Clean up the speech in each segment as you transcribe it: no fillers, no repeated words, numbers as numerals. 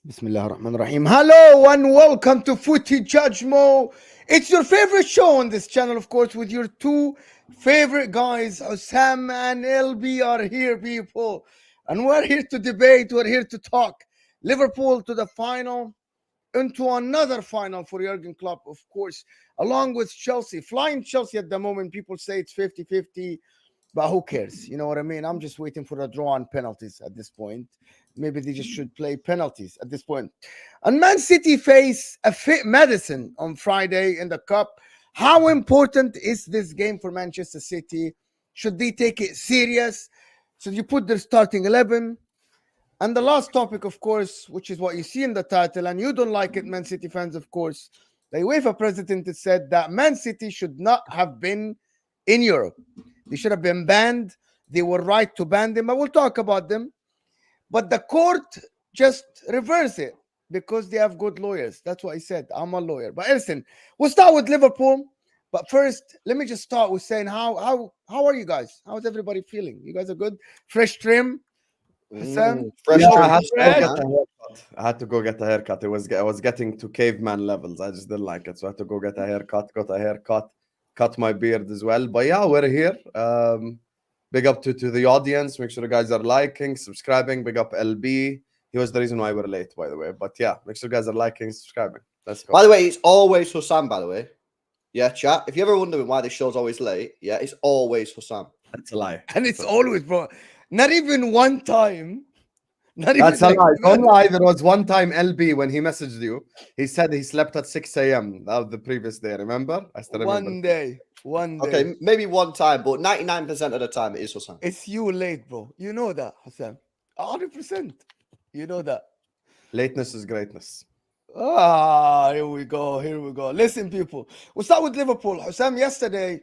Bismillah ar-Rahman ar-Rahim. Hello and welcome to Footy Judgmo. It's your favorite show on this channel, of course, with your two favorite guys, Osam and LB are here, people. And we're here to debate, we're here to talk. Liverpool to the final, into another final for Jurgen Klopp, of course, along with Chelsea. Flying Chelsea at the moment, people say it's 50-50. But who cares? You know what I mean? I'm just waiting for a draw on penalties at this point. Maybe they just should play penalties at this point. And Man City face a fit Madison on Friday in the Cup. How important is this game for Manchester City? Should they take it serious? Should you put their starting 11? And the last topic, of course, which is what you see in the title, and you don't like it, Man City fans, of course. The UEFA President has said that Man City should not have been in Europe. They should have been banned. They were right to ban them. I will talk about them. But the court just reversed it because they have good lawyers. That's what I said. I'm a lawyer. But listen, we'll start with Liverpool. But first, let me just start with saying how are you guys? How's everybody feeling? You guys are good? Fresh trim? Sam? Fresh Yeah, trim. I had to go get a haircut. I was getting to caveman levels. I just didn't like it, so I had to go get a haircut. Got a haircut, cut my beard as well. But yeah, we're here. Big up to the audience. Make sure you guys are liking, subscribing. Big up LB. He was the reason why we're late, by the way. But yeah, make sure you guys are liking, subscribing. Let's go. By the way, it's always for Sam, by the way. Yeah, chat. If you're ever wondering why this show's always late, yeah, it's always for Sam. That's a lie. And it's always, bro. Not even one time. That's a lie. Don't lie. There was one time LB when he messaged you. He said he slept at 6 a.m. That was the previous day. Remember? I still remember. One day. Okay, maybe one time, but 99% of the time it is for Sam. It's you late, bro. You know that, Hassan. 100%. You know that. Lateness is greatness. Here we go. Listen, people. We'll start with Liverpool. Hassan, yesterday,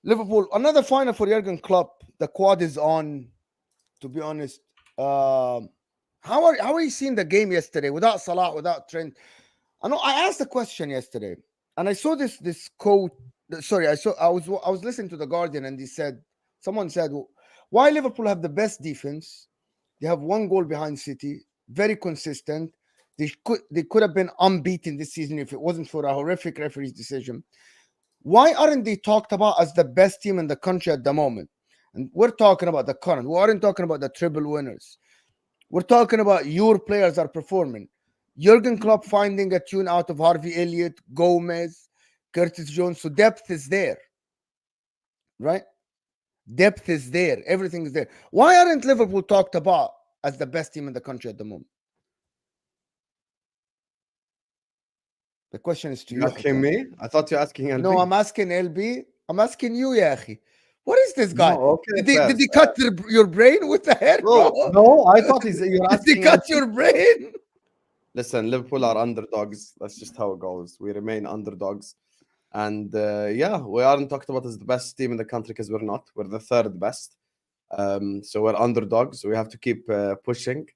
Liverpool, another final for Jurgen Klopp. The quad is on, to be honest. How are you seeing the game yesterday without Salah, without Trent? I know I asked a question yesterday, and I saw this quote. Sorry, I was listening to the Guardian, and someone said, why Liverpool have the best defense? They have one goal behind City, very consistent. They could have been unbeaten this season if it wasn't for a horrific referee's decision. Why aren't they talked about as the best team in the country at the moment? And we're talking about the current. We aren't talking about the triple winners. We're talking about your players are performing. Jurgen Klopp finding a tune out of Harvey Elliott, Gomez, Curtis Jones. So depth is there, right? Depth is there. Everything is there. Why aren't Liverpool talked about as the best team in the country at the moment? The question is to you. You asking me? I thought you were asking LB. No, I'm asking LB. I'm asking you, Yahi. What is this guy? No, okay, did he cut your brain with the hair, bro? No, I thought you're asking. Did he cut your brain? Listen, Liverpool are underdogs. That's just how it goes. We remain underdogs. And yeah, we aren't talked about as the best team in the country because we're not. We're the third best. So we're underdogs. We have to keep pushing.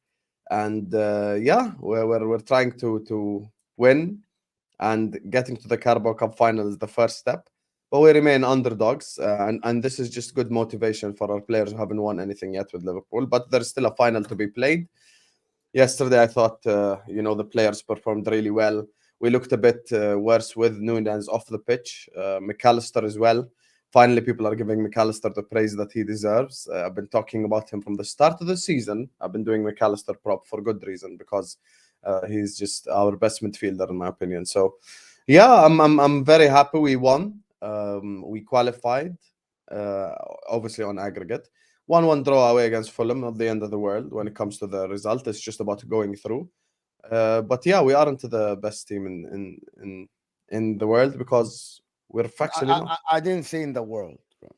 And yeah, we're trying to win. And getting to the Carabao Cup final is the first step. But we remain underdogs, and this is just good motivation for our players who haven't won anything yet with Liverpool. But there's still a final to be played. Yesterday, I thought, the players performed really well. We looked a bit worse with Nunez off the pitch. McAllister as well. Finally, people are giving McAllister the praise that he deserves. I've been talking about him from the start of the season. I've been doing McAllister prop for good reason because he's just our best midfielder, in my opinion. So, yeah, I'm very happy we won. We qualified, obviously on aggregate. 1-1 draw away against Fulham, not the end of the world when it comes to the result. It's just about going through. But yeah, we aren't the best team in the world because we're factually not. I didn't say in the world, bro.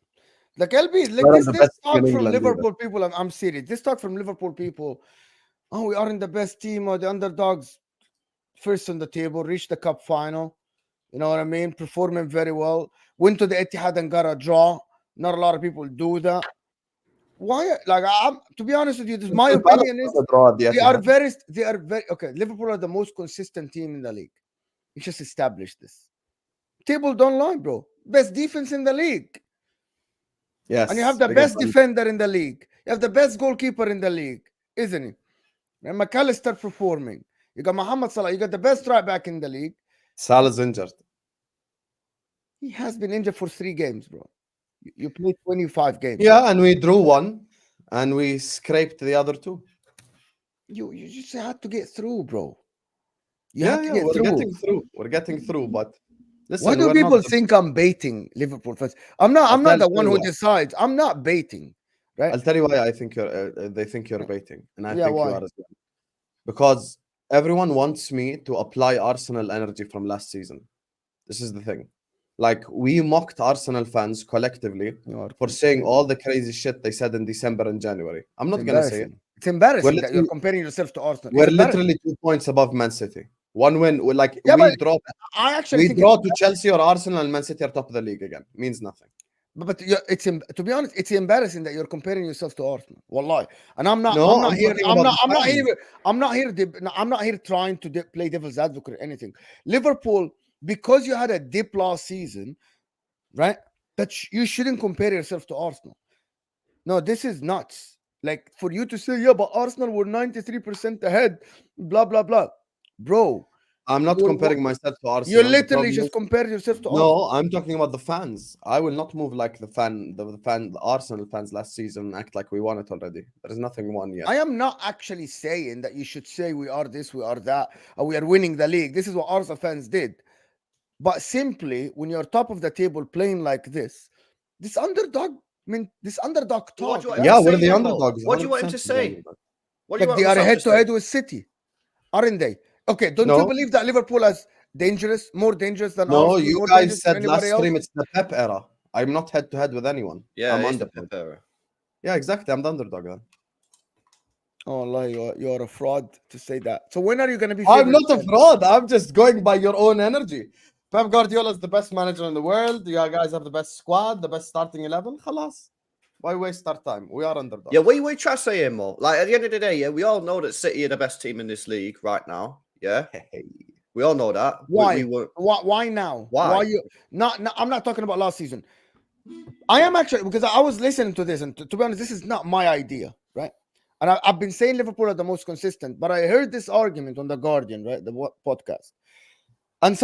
Like LB, like this talk from Liverpool people. I'm serious. This talk from Liverpool people. Oh, we aren't the best team or the underdogs. First on the table, reached the cup final. You know what I mean? Performing very well. Went to the Etihad and got a draw. Not a lot of people do that. Why? Like, to be honest with you, my opinion is they are very okay. Liverpool are the most consistent team in the league. You just established this. Table don't lie, bro. Best defense in the league. Yes. And you have the best defender in the league. You have the best goalkeeper in the league, isn't it? And McAllister performing. You got Mohamed Salah. You got the best right back in the league. Salah's injured. He has been injured for 3 games, bro. You played 25 games. Yeah, and we drew one, and we scraped the other 2. You just had to get through, bro. We're getting through. We're getting through, but listen, Why do we're people not think I'm baiting Liverpool fans? I'm not the one who decides. I'm not baiting, right? I'll tell you why I think they think you're baiting, and I Yeah, think why? you are as well. Because everyone wants me to apply Arsenal energy from last season. This is the thing. Like, we mocked Arsenal fans collectively for saying all the crazy shit they said in December and January. I'm not going to say it. It's embarrassing that you're comparing yourself to Arsenal. We're literally 2 points above Man City. 1 win. I actually think draw to Chelsea or Arsenal, and Man City are top of the league again. Means nothing. But to be honest, it's embarrassing that you're comparing yourself to Arsenal. Wallahi. And I'm not. No, I'm not here trying to play devil's advocate or anything. Liverpool, because you had a dip last season, right? That you shouldn't compare yourself to Arsenal. No, this is nuts. Like, for you to say, yeah, but Arsenal were 93% ahead, blah blah blah, bro. I'm not comparing myself to Arsenal. You literally just compare yourself to No, Arsenal. I'm talking about the fans. I will not move like the Arsenal fans last season and act like we won it already. There is nothing won yet. I am not actually saying that you should say we are this, we are that, or we are winning the league. This is what Arsenal fans did. But simply, when you're top of the table playing like this underdog talk. Yeah, we're the underdogs. What do you want him to say? Like, they are head-to-head with City, aren't they? Okay, don't you believe that Liverpool is more dangerous than Arsenal? No, you guys said last stream it's the Pep era. I'm not head-to-head with anyone. Yeah, I'm the Pep era. Yeah, exactly. I'm the underdog then. Oh, Allah, you're a fraud to say that. So when are you going to be? I'm not a fraud. I'm just going by your own energy. Pep Guardiola is the best manager in the world. You guys have the best squad, the best starting 11. Khalas. Why waste our time? We are underdogs. Yeah, what are you trying to say here, Mo? Like, at the end of the day, yeah, we all know that City are the best team in this league right now. Yeah, we all know that. Why? Why now? Why you? I'm not talking about last season. I am actually, because I was listening to this, and to be honest, this is not my idea, right? And I've been saying Liverpool are the most consistent, but I heard this argument on the Guardian, right, the podcast, and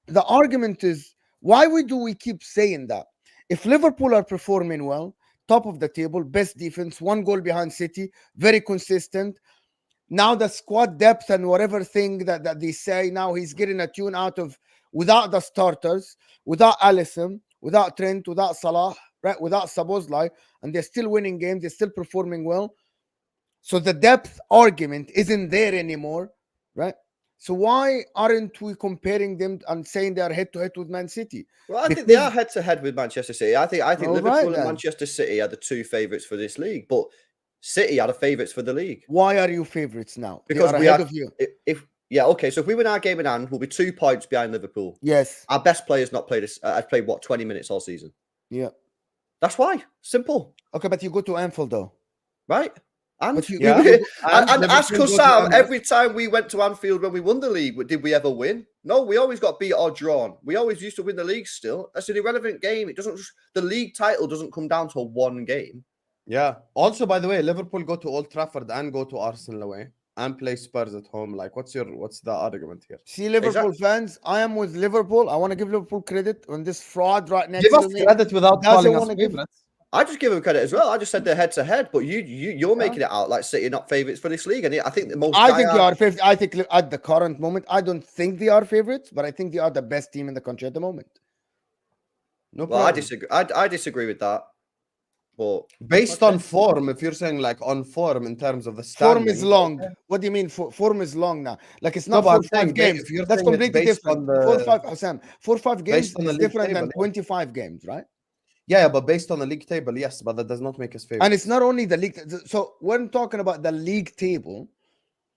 the argument is, why do we keep saying that? If Liverpool are performing well, top of the table, best defense, 1 goal behind City, very consistent. Now the squad depth and whatever thing that they say, now he's getting a tune out of without the starters, without Alisson, without Trent, without Salah, right, without Szoboszlai, and they're still winning games, they're still performing well. So the depth argument isn't there anymore, right? So why aren't we comparing them and saying they are head-to-head with Man City? Well, I think they are head-to-head with Manchester City. I think Liverpool and Manchester City are the 2 favourites for this league, but City are the favourites for the league. Why are you favourites now? Because we are ahead of you. Okay. So if we win our game in hand, we'll be 2 points behind Liverpool. Yes. Our best players not played this. I've played 20 minutes all season. Yeah. That's why. Simple. Okay, but you go to Anfield though, right? And ask Sam, every time we went to Anfield when we won the league, did we ever win? No, we always got beat or drawn. We always used to win the league still. That's an irrelevant game. The league title doesn't come down to 1 game. Yeah. Also, by the way, Liverpool go to Old Trafford and go to Arsenal away and play Spurs at home. Like, what's the argument here? See, Liverpool fans, I am with Liverpool. I want to give Liverpool credit on this fraud right next to me. Give us credit without calling us favorites. I just give them credit as well. I just said they're head to head, but you're making it out like City are not favourites for this league. And I think the most. I think they are favourites. I think at the current moment, I don't think they are favourites, but I think they are the best team in the country at the moment. No problem. Well, I disagree. I disagree with that. But based on form, if you're saying like on form in terms of the standing, form is long. What do you mean? Form is long now. Like it's not 4-5 games. That's completely different. 4-5 games is different than 25 games, right? Yeah, but based on the league table, yes, but that does not make us favorites. And it's not only the league. So when talking about the league table,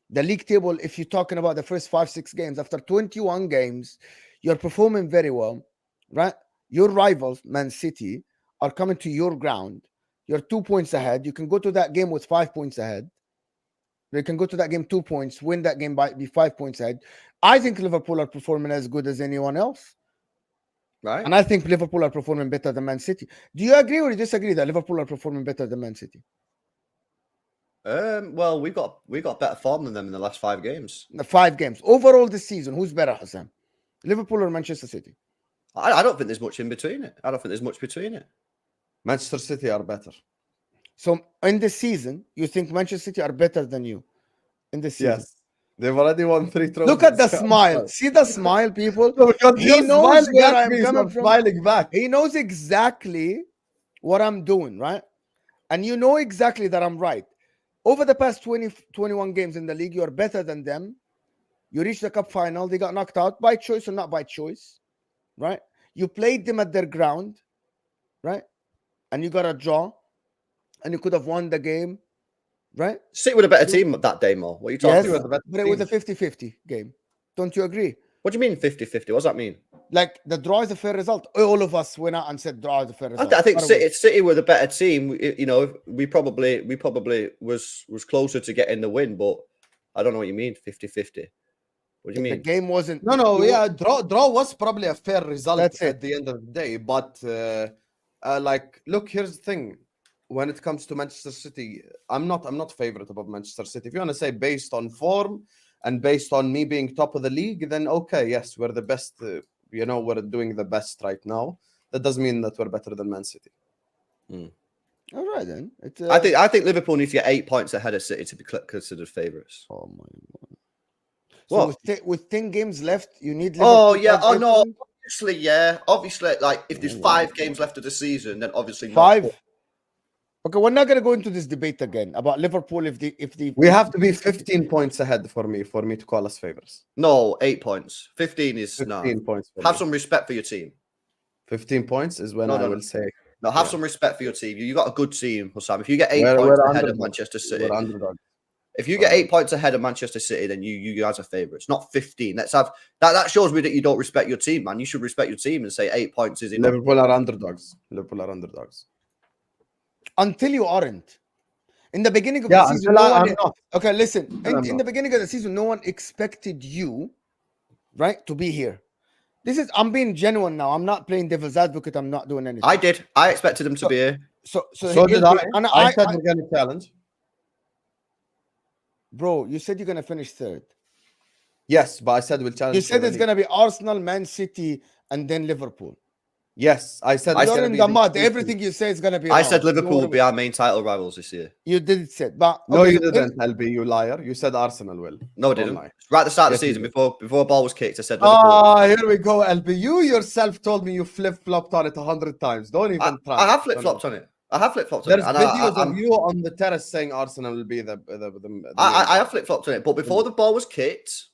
if you're talking about the first 5-6 games, after 21 games, you're performing very well, right? Your rivals, Man City, are coming to your ground. You're 2 points ahead. You can go to that game with 5 points ahead. You can go to that game 2 points, win that game by be 5 points ahead. I think Liverpool are performing as good as anyone else. Right. And I think Liverpool are performing better than Man City. Do you agree or disagree that Liverpool are performing better than Man City? Well, we got better form than them in the last 5 games. The 5 games overall this season. Who's better, Hassan? Liverpool or Manchester City? I don't think there's much in between it. I don't think there's much between it. Manchester City are better. So in this season, you think Manchester City are better than you in this season? Yes. They've already won 3 trophies. Look at the smile. See the smile, people. Because He you're knows smiling where at I'm me, so coming I'm from. smiling back. He knows exactly what I'm doing, right? And you know exactly that I'm right. Over the past 21 games in the league, you are better than them. You reached the cup final. They got knocked out by choice or not by choice, right? You played them at their ground, right? And you got a draw, and you could have won the game, right? City were a better team that day, Mo. What are you talking Yes, about? but it was a 50-50 game. Don't you agree? What do you mean 50-50? What does that mean? Like the draw is a fair result. All of us went out and said draw is a fair result. I think City were the better team. You know, we probably was closer to getting the win, but I don't know what you mean 50-50. What do you mean? The game wasn't. No, yeah, draw was probably a fair result That's at it. the end of the day. But like, look, here's the thing: when it comes to Manchester City, I'm not favorite above Manchester City. If you want to say based on form and based on me being top of the league, then okay, yes, we're the best. You know, we're doing the best right now. That doesn't mean that we're better than Man City. All right then. It's, I think Liverpool need to get 8 points ahead of City to be considered favourites. Oh my god. What? So with 10 games left, you need. Oh Liverpool yeah. to Oh get no. one? Obviously, yeah. Obviously, like if there's 5 games left of the season, then obviously not. 5. Okay, we're not gonna go into this debate again about Liverpool. If the We have to be 15 points ahead for me to call us favorites. No, 8 points. 15 is 15 points. For Have me. some respect for your team. 15 points is when No, I no, will no. say No, have Yeah. some respect for your team. You got a good team, Hussam. If you get 8 we're points ahead underdogs. of Manchester City, We're underdogs. if you get 8 points ahead of Manchester City, then you guys are favourites, not 15. Let's have that shows me that you don't respect your team, man. You should respect your team and say 8 points is enough. Liverpool are underdogs. Liverpool are underdogs. until you aren't. In the beginning of Yeah, the season, until no I'm one. not. Okay, listen. I'm In not. the beginning of the season, no one expected you, right, to be here. I'm being genuine now. I'm not playing devil's advocate. I'm not doing anything. I did. I expected them to be here. So did I. And I said we're going to challenge. bro, you said you're gonna finish 3rd. Yes, but I said we'll challenge. You for said the it's league. gonna be Arsenal, Man City, and then Liverpool. Yes, I said. You're in the mud. Everything you say is gonna be. I wrong. said Liverpool Don't will be our main title rivals this year. You did say, but No, okay, you so didn't, LB. You liar. You said Arsenal will. No, I Don't didn't. lie. Right at the start Yes, of the you season, did. before a ball was kicked, I said Liverpool. Ah, here we go, LB. You yourself told me you flip-flopped on it 100 times. Don't even try. I have flip flopped on it. I have flip flopped on There's it. And videos I'm- of you on the terrace saying Arsenal will be the I have flip flopped on it. But before the ball was kicked,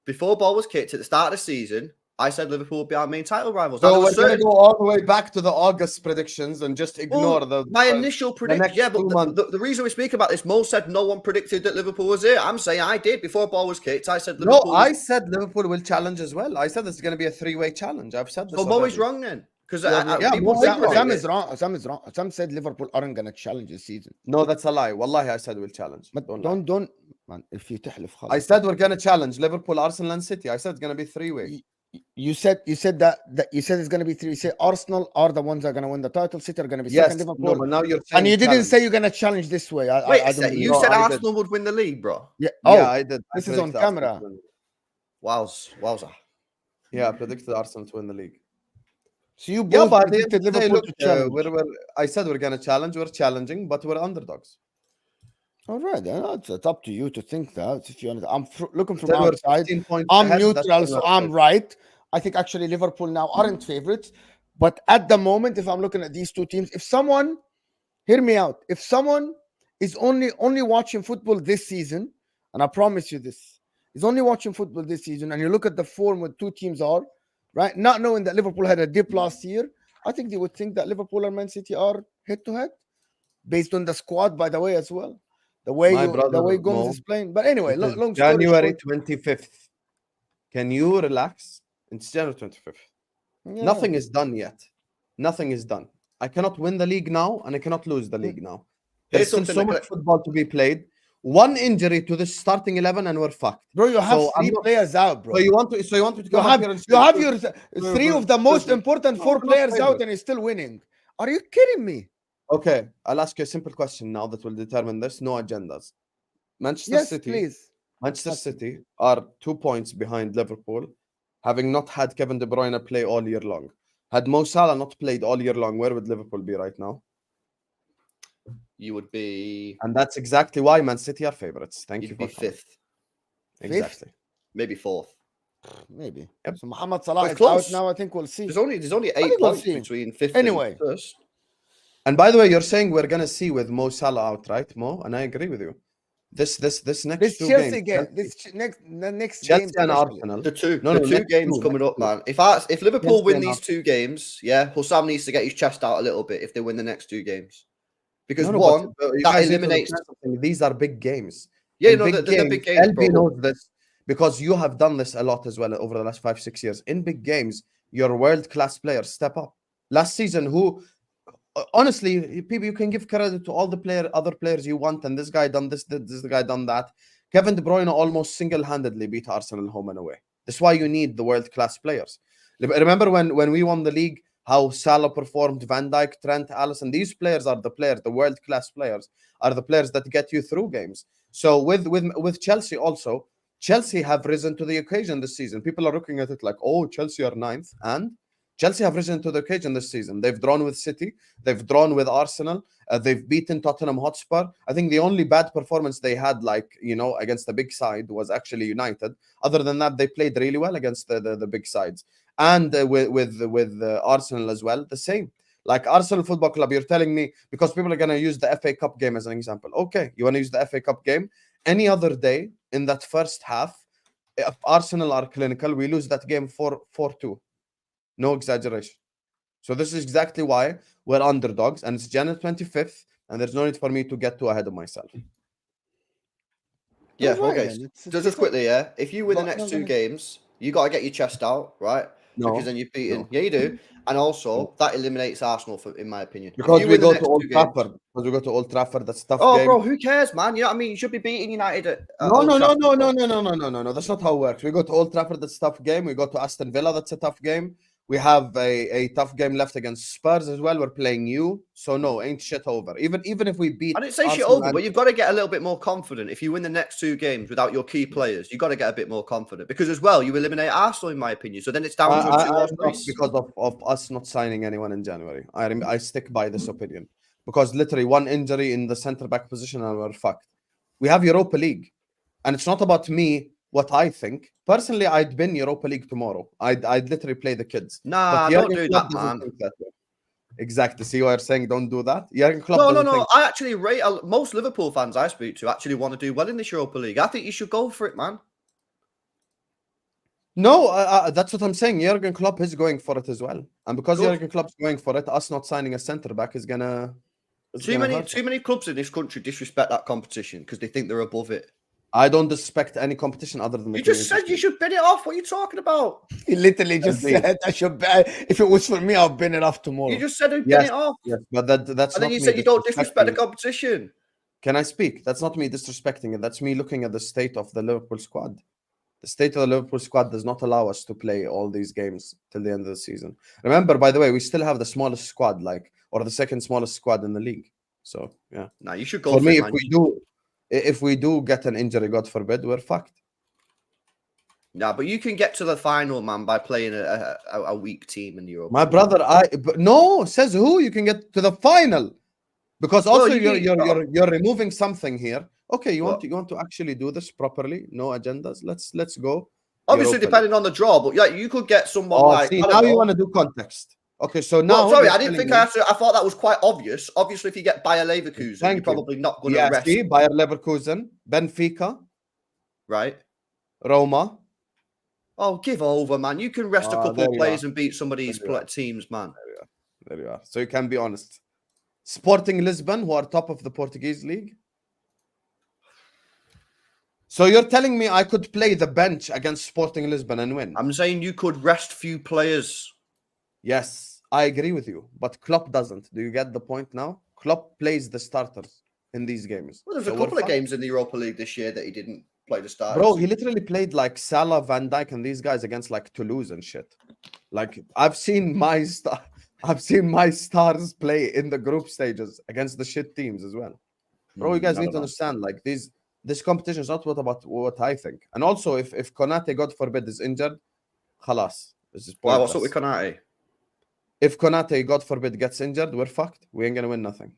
at the start of the season, I said Liverpool would be our main title rivals. Now, So there we're was going to certain- go all the way back to the August predictions and just ignore my initial prediction. next Yeah, 2 but months. the reason we speak about this, Mo said no one predicted that Liverpool was here. I'm saying I did before a ball was kicked. I said No, Liverpool. I said Liverpool will challenge as well. I said this is going to be a 3-way challenge. I've said this. So Mo is already. wrong then, because Yeah, people Mo think is wrong. Sam it. is wrong. Sam is wrong. Sam said Liverpool aren't gonna challenge this season. No, that's a lie. Wallahi, I said we'll challenge. But Don't lie. don't man. If you تحلف I خلاص. said we're going to challenge Liverpool, Arsenal, and City. I said it's going to be 3-way. You said that you said it's gonna be 3. You say Arsenal are the ones that are gonna win the title. City are gonna be Yes, second. Liverpool. no, but now you're saying And you didn't challenge. say you're gonna challenge this way. Wait I a second. You know, said I did. Arsenal would win the league, bro. Yeah. Yeah, I did. I this is on predicted Arsenal camera. to win. Wowza. Yeah, I predicted Arsenal to win the league. So you Yeah, both but at the end predicted of the day, Liverpool look, to challenge. I said we're going to challenge. We're challenging, but we're underdogs. All right, then it's up to you to think that. If you want, I'm looking from Then we're outside. 15 points I'm ahead, that's neutral, what so we're I'm saying. right. I think actually Liverpool now aren't favorites, but at the moment, if I'm looking at these two teams, if someone, hear me out, if someone is only watching football this season, and I promise you this, is only watching football this season, and you look at the form what two teams are, right? Not knowing that Liverpool had a dip last year, I think they would think that Liverpool and Man City are head to head, based on the squad, by the way, as well. The way Gomes Mo, is playing. But anyway, it is long story January short, 25th. Can you relax? It's January 25th. yeah. Nothing is done yet. Nothing is done. I cannot win the league now, and I cannot lose the league now. There's still something so that- much football to be played. One injury to the starting 11, and we're fucked. Bro, you have So I'm 3 not- players out, bro. So you want to You come up here and have say, your 3 of the most important 4 we're not players out, favorites. and you're still winning. Are you kidding me? Okay, I'll ask you a simple question now that will determine this. No agendas. Manchester Yes, City. please. Manchester Ask me. City are 2 points behind Liverpool, having not had Kevin De Bruyne play all year long. Had Mo Salah not played all year long, where would Liverpool be right now? You would be. And that's exactly why Man City are favourites. Thank you You'd for be coming. fifth, Exactly. maybe fourth. Maybe. Yep. So Mohamed Salah But is out close. now. I think we'll see. There's only I 8 think we'll points see. between fifth Anyway. and first. And by the way, you're saying we're gonna see with Mo Salah out, right, Mo? And I agree with you. This next This two Chelsea games, game, the next Chelsea game, and especially. Arsenal. The two next games two, coming next up, two. man. If Liverpool Chelsea win and these 2 games, yeah, Hussam needs to get his chest out a little bit if they win the next 2 games. Because but you that guys need to eliminates. understand something. These are big games. Yeah, In no, big the big games, LB bro. knows this because you have done this a lot as well over the last 5-6 years. In big games, your world-class players step up. Last season, honestly, people, you can give credit to all the other players you want, and this guy done this guy done that. Kevin De Bruyne almost single-handedly beat Arsenal home and away. That's why you need the world-class players. Remember when we won the league, how Salah performed, Van Dijk, Trent, Alisson. These players are the players, the world-class players are the players that get you through games. So with Chelsea also, Chelsea have risen to the occasion this season. People are looking at it like, oh, Chelsea are ninth, and Chelsea have risen to the occasion this season. They've drawn with City, they've drawn with Arsenal, they've beaten Tottenham Hotspur. I think the only bad performance they had, against the big side, was actually United. Other than that, they played really well against the big sides. And with Arsenal as well, the same. Like Arsenal Football Club, you're telling me, because people are going to use the FA Cup game as an example. Okay, you want to use the FA Cup game? Any other day in that first half, if Arsenal are clinical, we lose that game 4-2. No exaggeration. So this is exactly why we're underdogs, and it's January 25th, and there's no need for me to get too ahead of myself. Yeah, Right, okay. then. Just quickly, yeah. If you win the next 2 games, you got to get your chest out, right? No, because then you've beaten. no. Yeah, you do. And also, that eliminates Arsenal, in my opinion. Because we go to Old Trafford. Because we go to Old Trafford, that's a tough game. Bro, who cares, man? You know what I mean? You should be beating United at No. Old Trafford, No. That's not how it works. We go to Old Trafford, that's a tough game. We go to Aston Villa, that's a tough game. We have a tough game left against Spurs as well. We're playing you. So no, ain't shit over. Even if we beat I didn't say shit Arsenal over, but you've got to get a little bit more confident. If you win the next 2 games without your key players, you've got to get a bit more confident. Because as well, you eliminate Arsenal, in my opinion. So then it's down to a 2-horse race. Because of us not signing anyone in January. I stick by this opinion. Because literally one injury in the centre-back position and we're fucked. We have Europa League. And it's not about me, what I think. Personally, I'd win Europa League tomorrow. I'd literally play the kids. Nah, don't do that, man. Exactly. See what you're saying? Don't do that. Jurgen Klopp No. I actually rate most Liverpool fans I speak to actually want to do well in this Europa League. I think you should go for it, man. No, that's what I'm saying. Jurgen Klopp is going for it as well, and because Good. Jurgen Klopp's going for it, us not signing a centre back is gonna. Too many clubs in this country disrespect that competition because they think they're above it. I don't disrespect any competition other than. You just said you should bin it off. What are you talking about? He literally just said I should bet. If it was for me, I'll bin it off tomorrow. You just said bin it off. Yes, but that's. And then you said you don't disrespect the competition. Can I speak? That's not me disrespecting it. That's me looking at the state of the Liverpool squad. The state of the Liverpool squad does not allow us to play all these games till the end of the season. Remember, by the way, we still have the smallest squad, or the second smallest squad in the league. So yeah. Now you should go for me. it, If we do get an injury, God forbid, we're fucked. Nah, but you can get to the final, man, by playing a weak team in Europe. My brother, no, says who? You can get to the final. Because also you're removing something here. Okay, you want to actually do this properly? No agendas. Let's go. Obviously, depending on the draw, but yeah, you could get someone you want to do context. Okay, so now. Sorry, I didn't think I have to. I thought that was quite obvious. Obviously, if you get Bayer Leverkusen, you're probably not going to rest. Bayer Leverkusen, Benfica, right? Roma. Oh, give over, man! You can rest a couple of players and beat some of these teams, man. There you are. So you can be honest. Sporting Lisbon, who are top of the Portuguese league. So you're telling me I could play the bench against Sporting Lisbon and win? I'm saying you could rest few players. Yes, I agree with you. But Klopp doesn't. Do you get the point now? Klopp plays the starters in these games. Well, there's a couple of games in the Europa League this year that he didn't play the starters. Bro, he literally played like Salah, Van Dijk, and these guys against like Toulouse and shit. Like, I've seen my stuff. I've seen my stars play in the group stages against the shit teams as well. Bro, you guys need to understand, like, this competition is not about what I think. And also, if Konate, God forbid, is injured, khalas. Why? What's up with Konate? If Konate, God forbid, gets injured, we're fucked. We ain't gonna win nothing.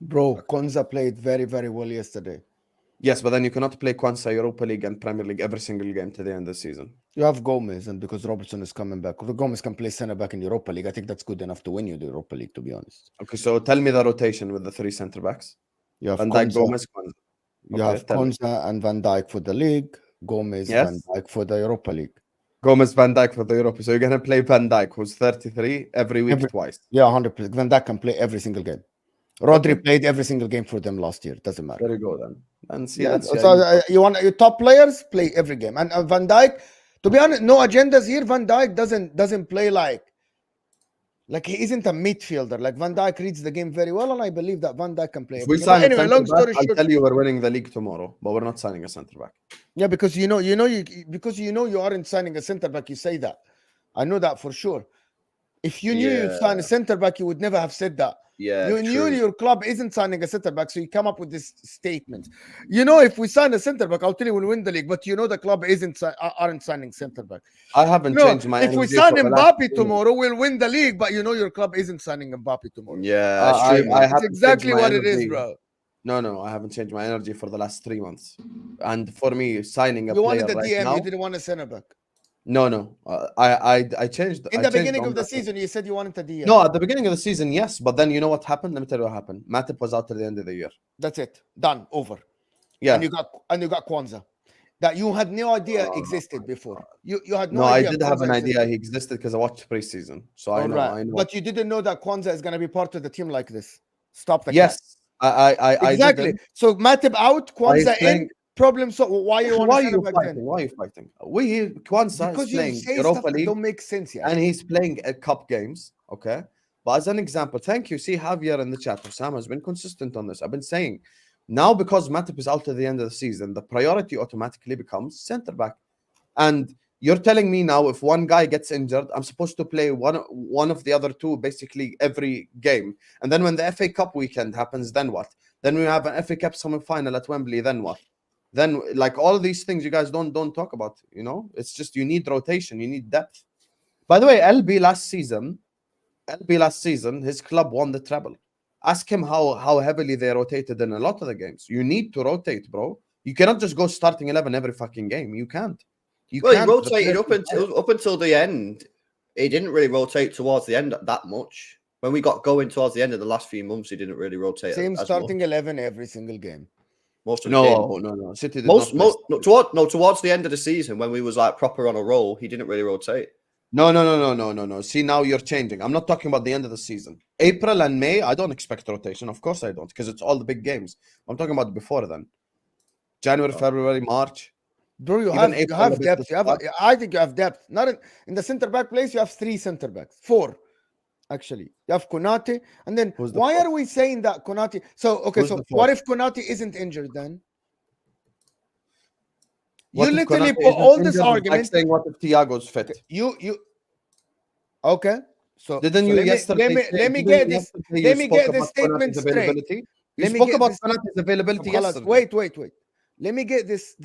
Bro, Konza played very, very well yesterday. Yes, but then you cannot play Kwanzaa, Europa League, and Premier League every single game to the end of the season. You have Gomez, and because Robertson is coming back, Gomez can play center back in the Europa League. I think that's good enough to win you the Europa League, to be honest. Okay, so tell me the rotation with the 3 center backs. You have Van Dijk, Konza, Gomez, Kwanzaa. you have Konza and Van Dijk for the league. Gomez, Yes. Van Dijk for the Europa League. Gomez, Van Dijk for the Europa. So you're gonna play Van Dijk, who's 33, every week twice. Yeah, 100%. Van Dijk can play every single game. Rodri played every single game for them last year. Doesn't matter. There you go then. And see, Yeah, that's so you want your top players play every game, and Van Dijk. To be honest, no agendas here. Van Dijk doesn't play like he isn't a midfielder. Like Van Dijk reads the game very well, and I believe that Van Dijk can play. If we sign anyway, long story short, I'll tell you we're winning the league tomorrow, but we're not signing a centre back. Yeah, because you aren't signing a centre back. You say that. I know that for sure. If you knew you'd sign a centre back, you would never have said that. Yeah, you knew your club isn't signing a centre back, so you come up with this statement. If we sign a centre back, I'll tell you we'll win the league. But the club aren't signing centre back. I haven't changed my. If we sign Mbappe tomorrow, we'll win the league. But your club isn't signing Mbappe tomorrow. Yeah, that's true. That's exactly what it is, bro. No, I haven't changed my energy for the last 3 months. And for me, signing a you player wanted the right DM, now, you didn't want a centre back. No. I changed. In the beginning of the season, you said you wanted a DM. No, at the beginning of the season, yes. But then you know what happened? Let me tell you what happened. Matip was out at the end of the year. That's it. Done. Over. Yeah. And you got Kwanzaa. That you had no idea existed before. You had no idea. No, I did have an idea he existed because I watched preseason. So I know. But you didn't know that Kwanzaa is going to be part of the team like this. Stop the Yes. I exactly. didn't. So Matip out, Kwanzaa in. Problem solved. Why are you fighting? Why are you fighting? Kwanzaa is playing Europa League. Don't make sense, yeah. And he's playing cup games. Okay. But as an example, thank you. See, Javier in the chat, Sam has been consistent on this. I've been saying now because Matip is out at the end of the season, the priority automatically becomes centre back. And you're telling me now if one guy gets injured, I'm supposed to play one of the other two basically every game. And then when the FA Cup weekend happens, then what? Then we have an FA Cup semi-final at Wembley, then what? Then like all of these things you guys don't talk about, it's just you need rotation, you need depth. By the way, LB last season, his club won the treble. Ask him how heavily they rotated in a lot of the games. You need to rotate, bro. You cannot just go starting 11 every fucking game. You can't. He rotated up until the end. He didn't really rotate towards the end that much. When we got going towards the end of the last few months, he didn't really rotate. Same starting 11 every single game. Most of the no. City did towards the end of the season when we was like proper on a roll, he didn't really rotate. No. See, now you're changing. I'm not talking about the end of the season. April and May, I don't expect rotation. Of course I don't, because it's all the big games. I'm talking about before then. January, February, March. Bro, you have depth. I think you have depth. Not in the centre back place, you have 3 centre backs. 4. Actually, you have Konate, and then why are we saying that Konate? So what if Konate isn't injured then? You literally put all this argument. Like saying what if Thiago's fit? Okay. So didn't you yesterday? Let me get this statement straight. You spoke about Konate's availability yesterday. Wait. Let me get this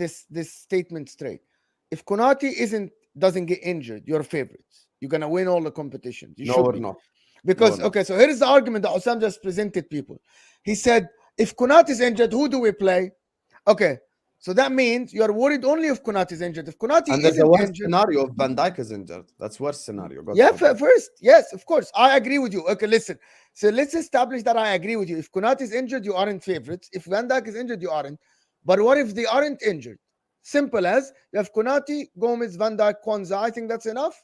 statement straight. If Konate doesn't get injured, you're favorites. You're gonna win all the competitions. We're not. Because so here's the argument that Osam just presented people. He said, if Konate is injured, who do we play? Okay, so that means you're worried only if Konate is injured. If Konate and there's a worse scenario if Van Dijk is injured. That's worst scenario. First, yes, of course, I agree with you. Okay, listen. So let's establish that I agree with you. If Konate is injured, you aren't favorites. If Van Dijk is injured, you aren't. But what if they aren't injured? Simple as you have Konate, Gomez, Van Dijk, Kwanzaa. I think that's enough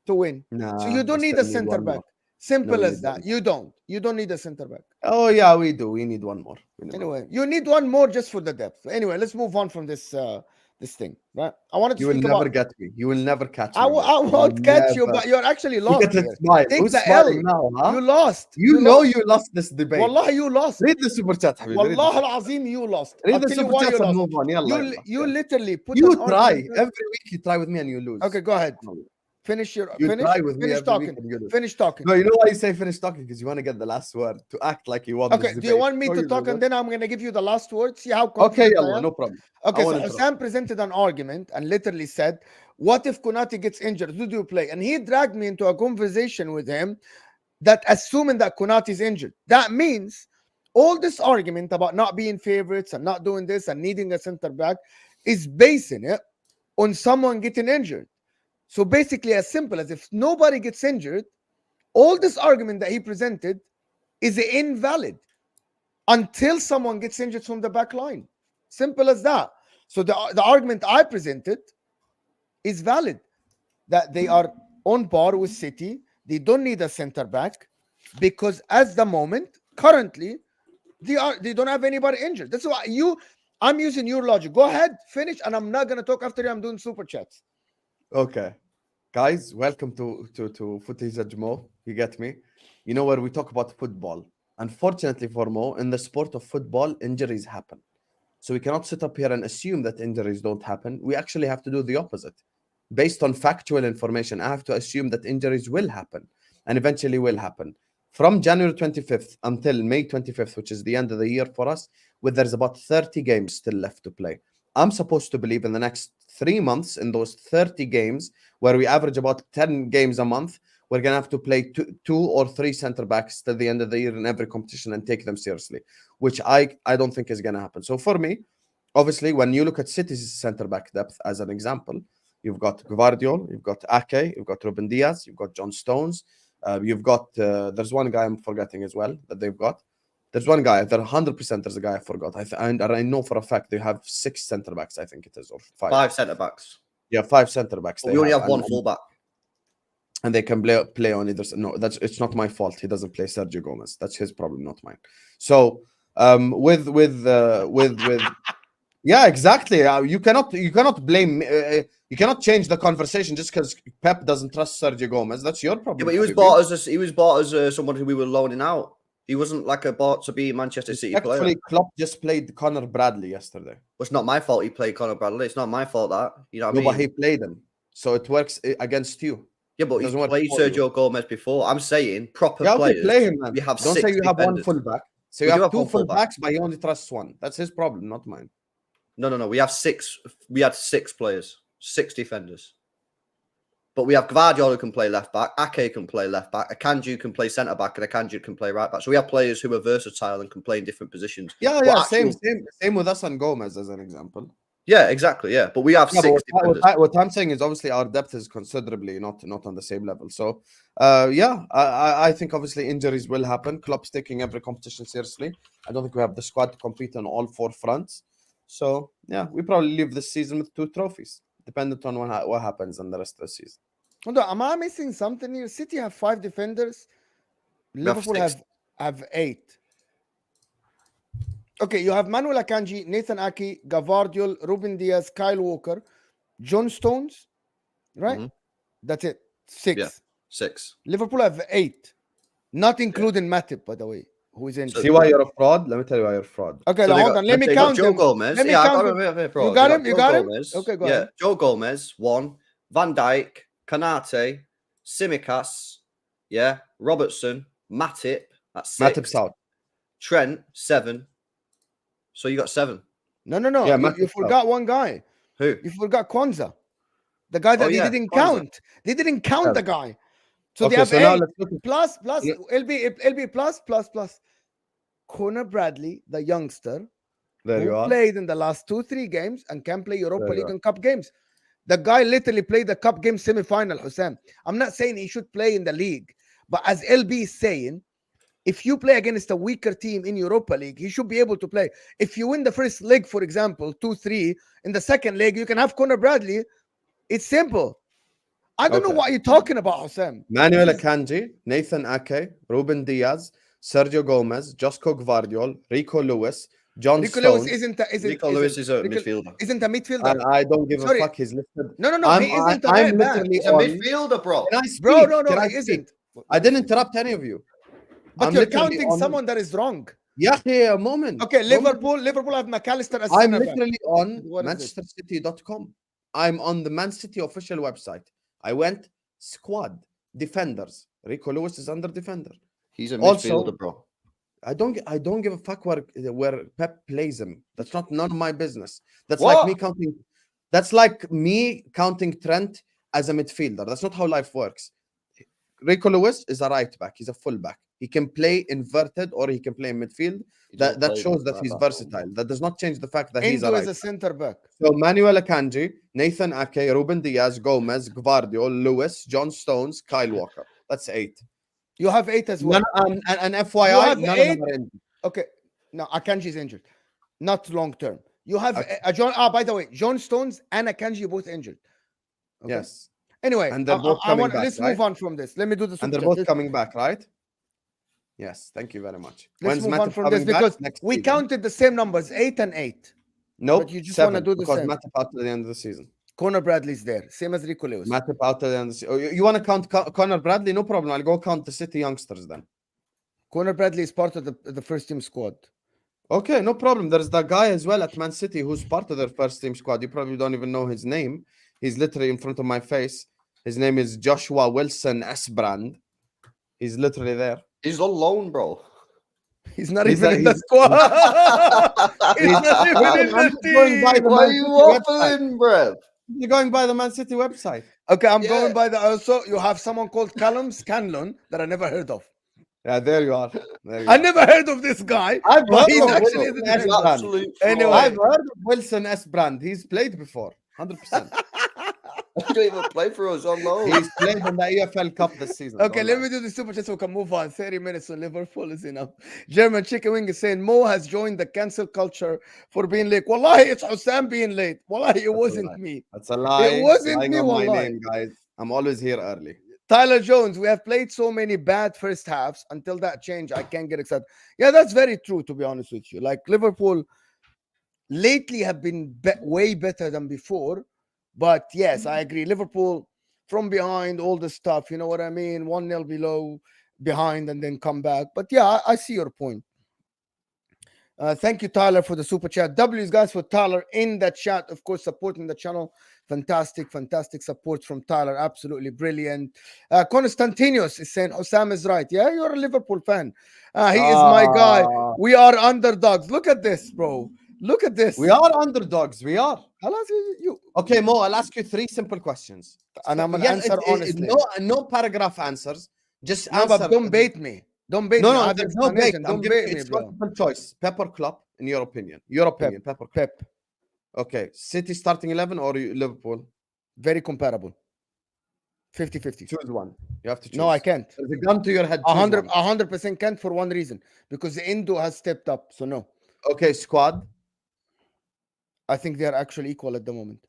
to win. So you don't need a centre back. Simple as that. You don't need a centre back. Oh yeah, we do. We need one more. Anyway, you need one more just for the depth. Anyway, let's move on from this thing. Right? I wanted to. You will never get me. You will never catch me. I won't catch you, but you're actually lost. Take the L. Now, huh? You lost. You lost this debate. Wallah, you lost. Read the super chat, Habibi. Wallah al-Azim, you lost. Read the super chat and move on. You literally put. You try every week. You try with me and you lose. Okay, go ahead. Finish your You finish. try with me Finish every talking. weekend, Yunus. Finish talking. No, you know why you say finish talking? Because you want to get the last word to act like you want. Okay. This Do you debate. want me No, to you talk don't. and then I'm gonna give you the last word? See how Okay, confident I yalla, am? no problem. Okay, I so want to Sam presented an argument and literally said, "What if Konate gets injured? Who do you play?" And he dragged me into a conversation with him that assuming that Konate is injured, that means all this argument about not being favorites and not doing this and needing a center back is basing it on someone getting injured. So basically, as simple as if nobody gets injured, all this argument that he presented is invalid until someone gets injured from the back line. Simple as that. So the argument I presented is valid, that they are on par with City. They don't need a center back because at the moment, currently, they don't have anybody injured. That's why I'm using your logic. Go ahead, finish, and I'm not gonna talk after you. I'm doing super chats. Okay, guys, welcome to Footy Judge Mo. You get me? You know where we talk about football. Unfortunately for Mo, in the sport of football, injuries happen. So we cannot sit up here and assume that injuries don't happen. We actually have to do the opposite. Based on factual information, I have to assume that injuries will happen and eventually will happen. From January 25th until May 25th, which is the end of the year for us, where there's about 30 games still left to play. I'm supposed to believe in the next 3 months, in those 30 games, where we average about 10 games a month, we're going to have to play two or three center backs till the end of the year in every competition and take them seriously, which I don't think is going to happen. So for me, obviously, when you look at City's center back depth as an example, you've got Gvardiol, you've got Ake, you've got Ruben Diaz, you've got John Stones, you've got, there's one guy I'm forgetting as well that they've got. There's one guy, they're 100% there's a guy I forgot. And I know for a fact they have 6 center backs, I think it is, or 5. 5 centre backs. Yeah, 5 center backs. We only have one full back. And they can play on either. No, it's not my fault. He doesn't play Sergio Gomez. That's his problem, not mine. So with yeah, exactly. You cannot blame. You cannot change the conversation just because Pep doesn't trust Sergio Gomez. That's your problem. Yeah, but he was bought as someone who we were loaning out. He wasn't like a bought to be a Manchester City player. Actually, Klopp just played Conor Bradley yesterday. Well, it's not my fault he played Conor Bradley. It's not my fault that. You know what I mean? But he played him, so it works against you. Yeah, but he's played Sergio Gomez before. I'm saying proper players. Play him, man. You have Don't 6 say you have defenders. one fullback. So you have 2 fullbacks, but he only trusts one. That's his problem, not mine. No. We have 6. We had 6 players, 6 defenders. But we have Gvardiol who can play left back, Ake can play left back, Akanji can play centre back, and Akanji can play right back. So we have players who are versatile and can play in different positions. Yeah, same with us and Gomez as an example. Yeah, exactly. Yeah, but we have 6 defenders. What I'm saying is obviously our depth is considerably not on the same level. So I think obviously injuries will happen. Klopp's taking every competition seriously. I don't think we have the squad to compete on all 4 fronts. So yeah, we probably leave this season with 2 trophies, dependent on what happens in the rest of the season. Hold on, am I missing something here? City have 5 defenders. Liverpool have 8. Okay, you have Manuel Akanji, Nathan Ake, Gvardiol, Ruben Diaz, Kyle Walker, John Stones, right? Mm-hmm. That's it. 6. Yeah, 6. Liverpool have 8, not including Matip, by the way, who is in. See why you're a fraud? Let me tell you why you're a fraud. Okay, So hold on. Let me count Joe him. Gomez. Let me Yeah, count I him. got him. You got him? You got him? Gomez. Okay, go ahead. ahead. Joe Gomez, 1. Van Dijk, Konate, Tsimikas, Robertson, Matip, that's 6. Matip's out. Trent, 7. So you got 7. No. Yeah, you forgot one guy. Who? You forgot Kwanzaa. The guy that they didn't count. They didn't count the guy. So they have 8 plus LB plus. Conor Bradley, the youngster, who played in the last 2-3 games and can play Europa League and Cup games. The guy literally played the Cup game semi-final, Hussam. I'm not saying he should play in the league, but as LB is saying, if you play against a weaker team in Europa League, he should be able to play. If you win the first leg, for example, 2-3, in the second leg, you can have Conor Bradley. It's simple. I don't know what you're talking about, Hussam. Manuel Akanji, Nathan Ake, Ruben Diaz, Sergio Gomez, Josko Gvardiol, Rico Lewis, John Rico Stones. Lewis isn't a midfielder. Isn't a midfielder. And I don't give a fuck. He's listed. No. He isn't I'm back. He's a midfielder, bro. Can I speak? Bro, Can I he speak? isn't. I didn't interrupt any of you. But you're counting someone that is wrong. Yeah, a moment. Okay, Liverpool have McAllister as I'm center back. literally on ManchesterCity.com. I'm on the Man City official website. I went squad. Defenders. Rico Lewis is under defender. He's a Also- midfielder, bro. I don't give a fuck where Pep plays him. That's none of my business. That's What? like me counting. That's like me counting Trent as a midfielder. That's not how life works. Rico Lewis is a right back. He's a full back. He can play inverted or he can play in midfield. He That doesn't play shows that right he's back. versatile. That does not change the fact that he's a Endo right is a back. center back. So Manuel Akanji, Nathan Ake, Ruben Diaz, Gomez, Gvardiol, Lewis, John Stones, Kyle Walker. That's 8. You have 8 as well. And You FYI, have none 8? of them are injured. Okay. No, Akanji is injured. Not long term. You have Okay. John. By the way, John Stones and Akanji both injured. Okay. Yes. Anyway, And they're both coming back, let's right? move on from this. Let me do the And super they're chat. both coming back, right? Yes. Thank you very much. Let's When's move on Matip from this coming back? because Next we season? counted the same numbers, 8 and 8. Nope. but you just wanna 7, do the because same. Matip out to the end of the season. Connor Bradley's there, same as Rico Lewis. Matip out to the end of the season. Oh, you want to count Connor Bradley? No problem. I'll go count the City youngsters then. Connor Bradley is part of the first team squad. Okay, no problem. There's that guy as well at Man City who's part of their first team squad. You probably don't even know his name. He's literally in front of my face. His name is Joshua Wilson Esbrand. He's literally there. He's on loan, bro. He's not He's even not- in the he's- squad. He's not even in I'm the going by team. the Why are Man you City website. waffling, bruv? You're going by the Man City website. Okay, I'm Yeah. going by the. Also, you have someone called Callum Scanlon that I never heard of. Yeah, there you are. There you I are. never heard of this guy. I've but heard he's of actually Wilson the S. defender. Brand. Absolute Anyway. I've heard of Wilson S. Brand. He's played before. 100%. He don't even play for us on loan. He's played in the EFL Cup this season. Okay, Don't let lie. me do the super chat so we can move on. 30 minutes on Liverpool is enough. German Chicken Wing is saying Mo has joined the cancel culture for being late. Wallahi, it's Hussam being late. Wallahi, it wasn't lie. me. That's a lie. It wasn't Lying me, on my wallahi. name, guys. I'm always here early. Tyler Jones, we have played so many bad first halves. Until that change, I can't get excited. Yeah, that's very true, to be honest with you. Like Liverpool lately have been way better than before. But yes, I agree. Liverpool from behind, all the stuff, you know what I mean? 1-0 below, behind, and then come back. But yeah, I see your point. Thank you, Tyler, for the super chat. W's, guys, for Tyler in the chat, of course, supporting the channel. Fantastic support from Tyler. Absolutely brilliant. Constantinius is saying, Osam is right. Yeah, you're a Liverpool fan. He is my guy. We are underdogs. Look at this, bro. Look at this. We are underdogs. We are. Halas, you. Okay, Mo, I'll ask you 3 simple questions. And I'm going to answer honestly. No paragraph answers. Just No, answer. but don't bait me. Don't bait me. No, I no, have there's no bait. explanation. I'm Don't giving bait me, it's bro. multiple choice. Pep or Klopp, in your opinion. Your opinion, Pep or Klopp. Pep. Okay, City starting 11 or Liverpool? Very comparable. 50-50. Choose one. You have to choose. No, I can't. There's a gun to your head. choose one. 100% can't for one reason. Because the Indo has stepped up. So no. Okay, squad. I think they are actually equal at the moment.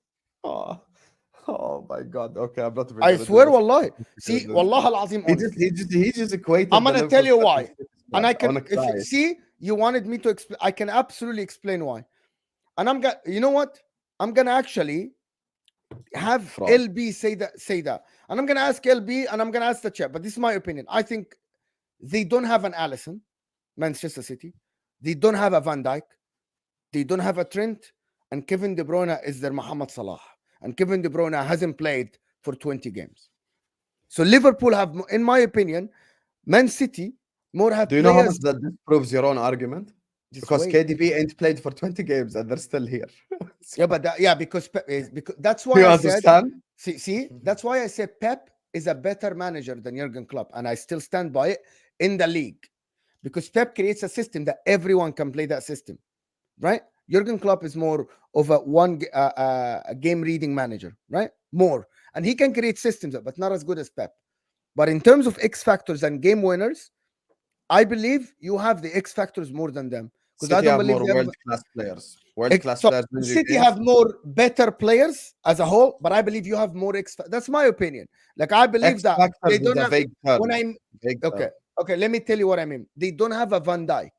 Oh my God. Okay, I'm not. even I gonna do swear, this. wallahi. See, do wallah al-azim. He just equated. I'm gonna the tell you Liverpool why. City squad. And I I can wanna cry. see you wanted me to explain. I can absolutely explain why. And I'm gonna, you know what? I'm gonna actually have Fraud. LB say that. And I'm gonna ask LB and I'm gonna ask the chat. But this is my opinion. I think they don't have an Allison, Manchester City. They don't have a Van Dijk. They don't have a Trent. And Kevin De Bruyne is their Mohamed Salah. And Kevin De Bruyne hasn't played for 20 games. So Liverpool have, in my opinion, Man City more have Do you know how much players. that disproves your own argument? Just Because wait. KDB ain't played for 20 games and they're still here. Yeah, but because that's Do why you I said. understand? See, that's why I said Pep is a better manager than Jurgen Klopp, and I still stand by it in the league, because Pep creates a system that everyone can play that system, right? Jurgen Klopp is more of a game reading manager, right? More, and he can create systems, but not as good as Pep. But in terms of X factors and game winners, I believe you have the X factors more than them. Because I City don't have believe more they have. world-class players. World-class So players. win you City games. have more better players as a whole, but I believe you have more. That's my opinion. Like I believe X that factors they is don't a have. vague term. When I'm Vague okay, term. okay, let me tell you what I mean. They don't have a Van Dijk,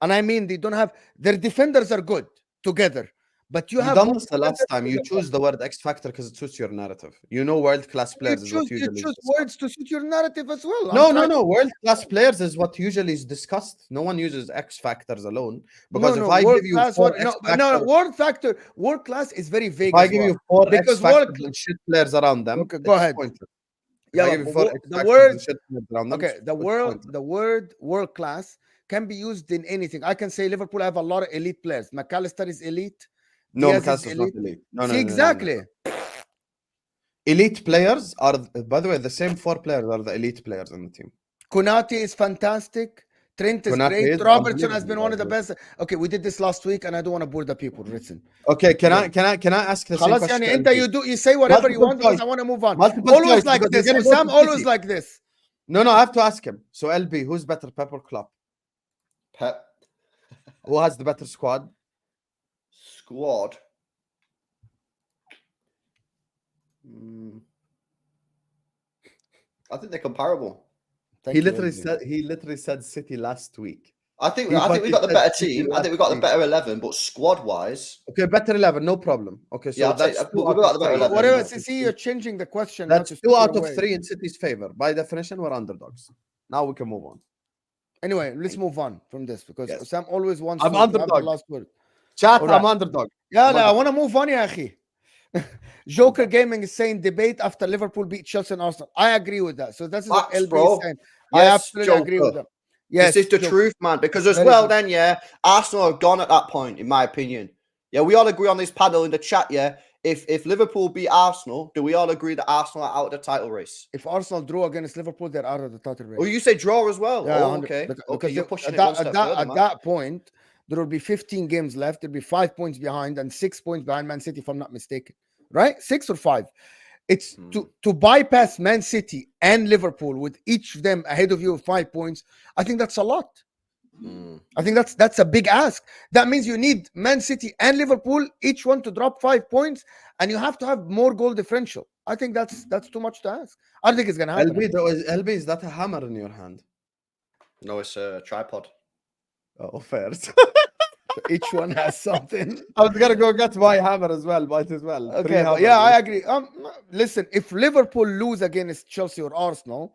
and I mean they don't have. Their defenders are good together, But you You've have done more this the last time. You choose the word X factor because it suits your narrative. You know, world-class players is what you usually is choose discussed. words to suit your narrative as well. No. World-class players is what usually is discussed. No one uses X factors alone. Because if I give you world-class, four no, X factors, world class is very if vague I as give well. you four X Because factors and shit players around them, okay, go it's ahead. pointless. If Yeah, I give you but four X the factors word, and shit players around them, okay, it's pointless. the word world class can be used in anything. I can say Liverpool have a lot of elite players. McAllister is elite. No, Diaz is McAllister's not elite. elite. No. See, exactly. Elite players are, by the way, the same four players are the elite players in the team. Konate is fantastic. Trent is Konate great. is Robertson has been unbelievable, one of the by the best. Okay, we did this last week, and I don't want to bore the people. Listen. Okay, can I ask the same خلاص question? يعني to انت LB? you say whatever you Multiple want because choice. I want to move on. Multiple Always choice, like because this. you're gonna go Sam to always City. like this. No, I have to ask him. So LB, who's better, Pep or Klopp? Pep. Who has the better squad? Squad. I think they're comparable. He literally said City last week. I think we got the better team. I think we got the better 11, but squad wise, okay, better 11, no problem. Okay, so yeah, that's we got the better 11. Whatever. See, you're changing the question. That's 2 out of 3 in City's favor. By definition, we're underdogs. Now we can move on. Anyway, let's move on from this because Yes. Sam always wants I'm to have underdog. the last word. Chat, Alright. I'm underdog. Yeah, I'm I underdog. want to move on, يا أخي. Joker Gaming is saying debate after Liverpool beat Chelsea and Arsenal. I agree with that. So this is what Facts, LB bro. is saying. I Yes, absolutely agree with Joker. that. Yes, This is the Joker. truth, man. Because as Very well, good. then, yeah, Arsenal have gone at that point, in my opinion. Yeah, we all agree on this panel in the chat, yeah. If Liverpool beat Arsenal, do we all agree that Arsenal are out of the title race? If Arsenal draw against Liverpool, they're out of the title race. Oh, you say draw as well? Yeah, oh, 100 okay. because Okay, you're pushing at it one step further, at man. that point, there will be 15 games left. There'll be 5 points behind and 6 points behind Man City, if I'm not mistaken. Right? 6 or 5. It's to bypass Man City and Liverpool with each of them ahead of you with 5 points. I think that's a lot. I think that's a big ask. That means you need Man City and Liverpool, each one to drop 5 points, and you have to have more goal differential. I think that's too much to ask. I don't think it's gonna happen. LB, is that a hammer in your hand? No, it's a tripod. Oh, fair. So each one has something. I was gonna go get my hammer as well, might as well. Okay, but yeah, I agree. Listen, if Liverpool lose against Chelsea or Arsenal,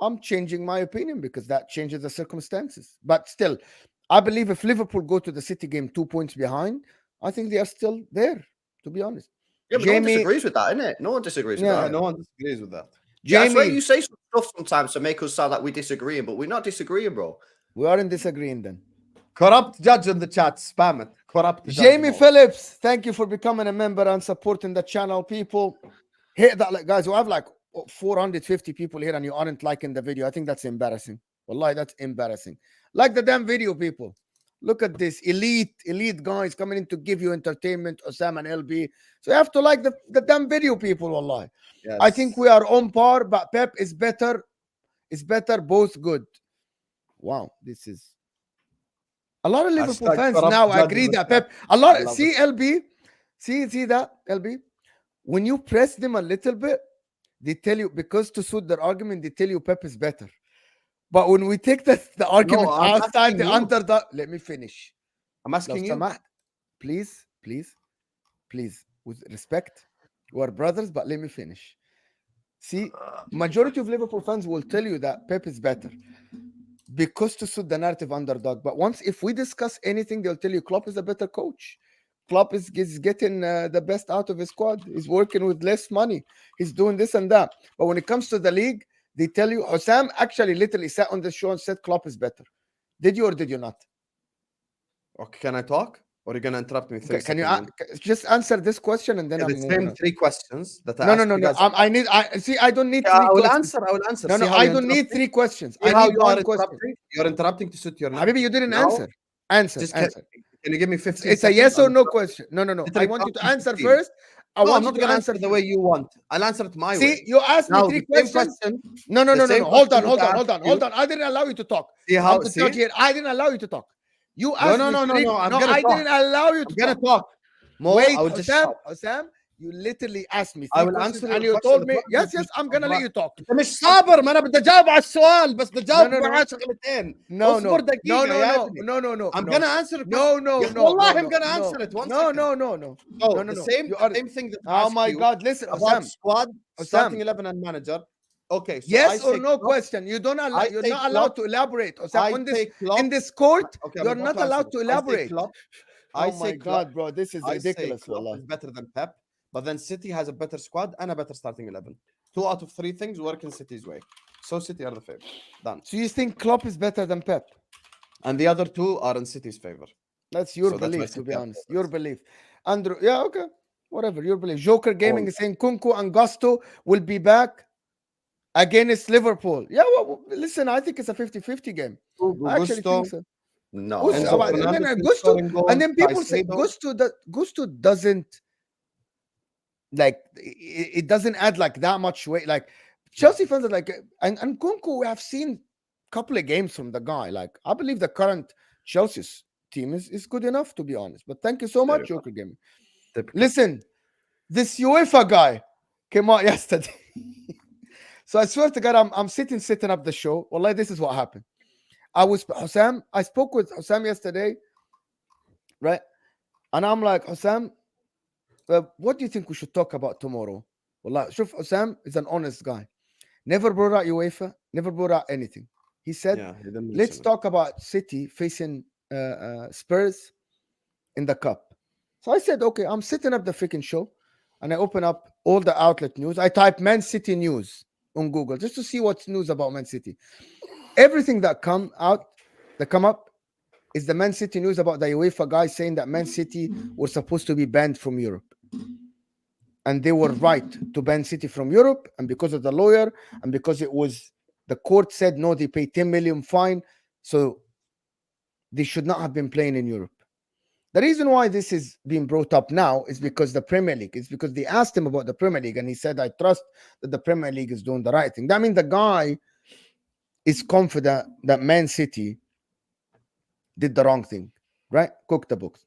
I'm changing my opinion because that changes the circumstances. But still, I believe if Liverpool go to the City game 2 points behind, I think they are still there, to be honest. Yeah, but no one disagrees with that, innit? No one disagrees with that. No one disagrees with that. Yeah, I swear you say some stuff sometimes to make us sound like we're disagreeing, but we're not disagreeing, bro. We aren't disagreeing then. Corrupt judge in the chat, spam it. Corrupt Jamie Phillips, thank you for becoming a member and supporting the channel, people. Hit that, like, guys, we have like 450 people here and you aren't liking the video. I think that's embarrassing. Wallahi, that's embarrassing. Like the damn video, people. Look at this elite guys coming in to give you entertainment, Osam and LB. So you have to like the damn video, people. Wallahi. Yes. I think we are on par, but Pep is better. It's better, both good. Wow, this is a lot of Liverpool fans now agree that Pep. A lot. See, LB, see that, LB. When you press them a little bit, they tell you, because to suit their argument, they tell you Pep is better. But when we take the argument outside the underdog, let me finish. I'm asking you. Please, with respect, we're brothers, but let me finish. See, majority of Liverpool fans will tell you that Pep is better because to suit the narrative underdog. But if we discuss anything, they'll tell you Klopp is a better coach. Klopp is getting the best out of his squad. He's working with less money. He's doing this and that. But when it comes to the league, they tell you, Osam actually literally sat on the show and said Klopp is better. Did you or did you not? Okay, can I talk? Or are you going to interrupt me? Okay, can you just answer this question and then I'm the same 3 questions that I No. I don't need 3 questions. I will answer. No, I don't need 3 questions. I need 1 question. You're interrupting to suit your Habibi, you didn't answer. Answer. Can you give me 15 It's a yes or no question. No. I want you to answer first. I'm not going to answer the way you want. I'll answer it my way. See, you asked me 3 questions. No. Hold on. I didn't allow you to talk. See how? I didn't allow you to talk. You asked no. I didn't allow you to talk. I'm gonna talk. Wait, Osam, You literally asked me I 3 will questions answer and your you question. told me yes, I'm gonna let you talk. انت مش صابر، ما انا بدي اجاوب على السؤال بس بدي اجاوب no. معاه شغلتين. No, اصبر no, دقيقة يا ابني. no. I'm gonna answer your No, question. no, يا أخي no, والله no, I'm gonna no, answer it. One no, second. no, no, no, So no. the same You are. same thing that Oh asked my you God! Listen, about Osam. squad, starting Osam. 11 and manager. Okay, so I Yes or say no Klopp. question. You're say not allowed Klopp. to elaborate. Osam, I on this say Klopp. in this court, Okay, you're I'm about not to answer allowed it. to I say elaborate. Klopp. Oh I my say Klopp. God, bro, this is I say ridiculous. Klopp Wallah. is better than Pep, but then City has a better squad and a better starting 11. 2 out of 3 things work in City's way. So City are the favorite. Done. So you think Klopp is better than Pep? And the other 2 are in City's favor. That's your So that's why belief, to City be are honest. favorites. Your belief. Andrew, yeah, okay. Whatever, your belief. Joker Gaming All. is saying Kunku and Gusto will be back against Liverpool. Yeah, well, listen, I think it's a 50-50 game. I actually think so. No. Enzo And then Fernandez is Gusto, scoring goals. and then people say Caicedo. Gusto doesn't like it doesn't add like that much weight. Like Chelsea fans are like, and Kunku, we have seen a couple of games from the guy. Like I believe the current Chelsea's team is good enough, to be honest. But thank you so much, Joker Gaming. Listen, this UEFA guy came out yesterday. So I swear to God, I'm setting up the show. Well, like this is what happened. I spoke with Hussam yesterday, right? And I'm like, Hussam, what do you think we should talk about tomorrow? Well, Shuf, Hussam is an honest guy. Never brought out UEFA, never brought out anything. He said, let's talk about City facing Spurs in the cup. So I said, okay, I'm setting up the freaking show. And I open up all the outlet news. I type Man City news on Google just to see what's news about Man City. Everything that come up is the Man City news about the UEFA guys saying that Man City were supposed to be banned from Europe. And they were right to ban City from Europe. And because of the lawyer, and because the court said no, they pay 10 million fine. So they should not have been playing in Europe. The reason why this is being brought up now is because the Premier League. It's because they asked him about the Premier League, and he said, I trust that the Premier League is doing the right thing. That means the guy is confident that Man City did the wrong thing, right? Cook the books.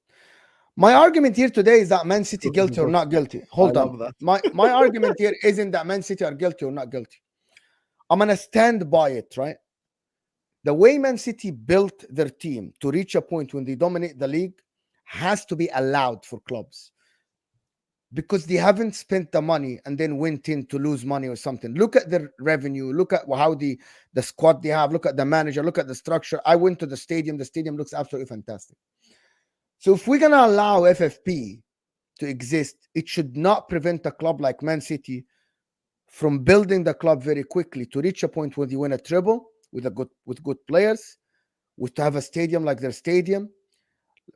My argument here today is that Man City guilty or not guilty. Hold on. My argument here isn't that Man City are guilty or not guilty. I'm going to stand by it, right? The way Man City built their team to reach a point when they dominate the league has to be allowed for clubs, because they haven't spent the money and then went in to lose money or something. Look at their revenue. Look at how the squad they have. Look at the manager. Look at the structure. I went to the stadium. The stadium looks absolutely fantastic. So if we're going to allow FFP to exist, it should not prevent a club like Man City from building the club very quickly to reach a point where they win a treble with good players, with to have a stadium like their stadium,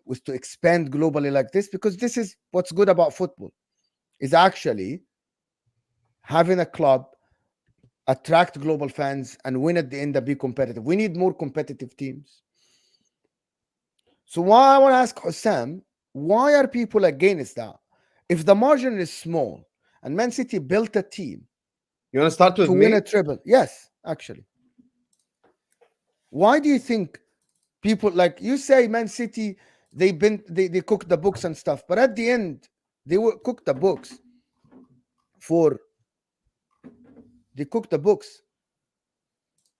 with to expand globally like this, because this is what's good about football, is actually having a club attract global fans and win at the end and be competitive. We need more competitive teams. So why I want to ask Hussam, why are people against that? If the margin is small and Man City built a team, you want to start with to win a treble? Yes, actually. Why do you think people, like you say, Man City, they cook the books and stuff, but at the end they will cook the books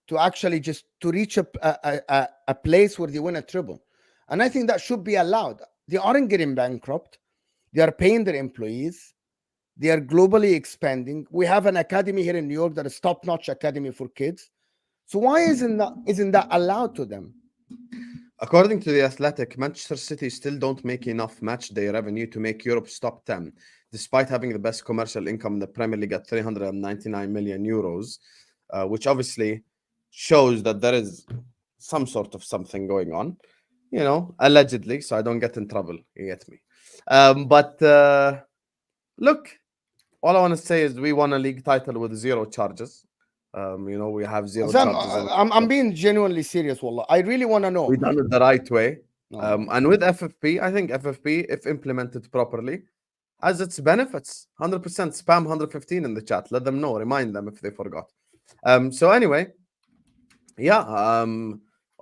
to actually just to reach a place where they win a treble. And I think that should be allowed. They aren't getting bankrupt. They are paying their employees. They are globally expanding. We have an academy here in New York that is top-notch academy for kids. So why isn't that allowed to them? According to The Athletic, Manchester City still don't make enough match day revenue to make Europe's top 10, despite having the best commercial income in the Premier League at 399 million euros, which obviously shows that there is some sort of something going on, allegedly, so I don't get in trouble. You get me? Look, all I want to say is we won a league title with 0 charges. We have 0 charges. I'm being genuinely serious, Wallah. I really want to know. We done it the right way. And with FFP, I think FFP, if implemented properly, has its benefits. 100% spam 115 in the chat. Let them know. Remind them if they forgot. So anyway, yeah.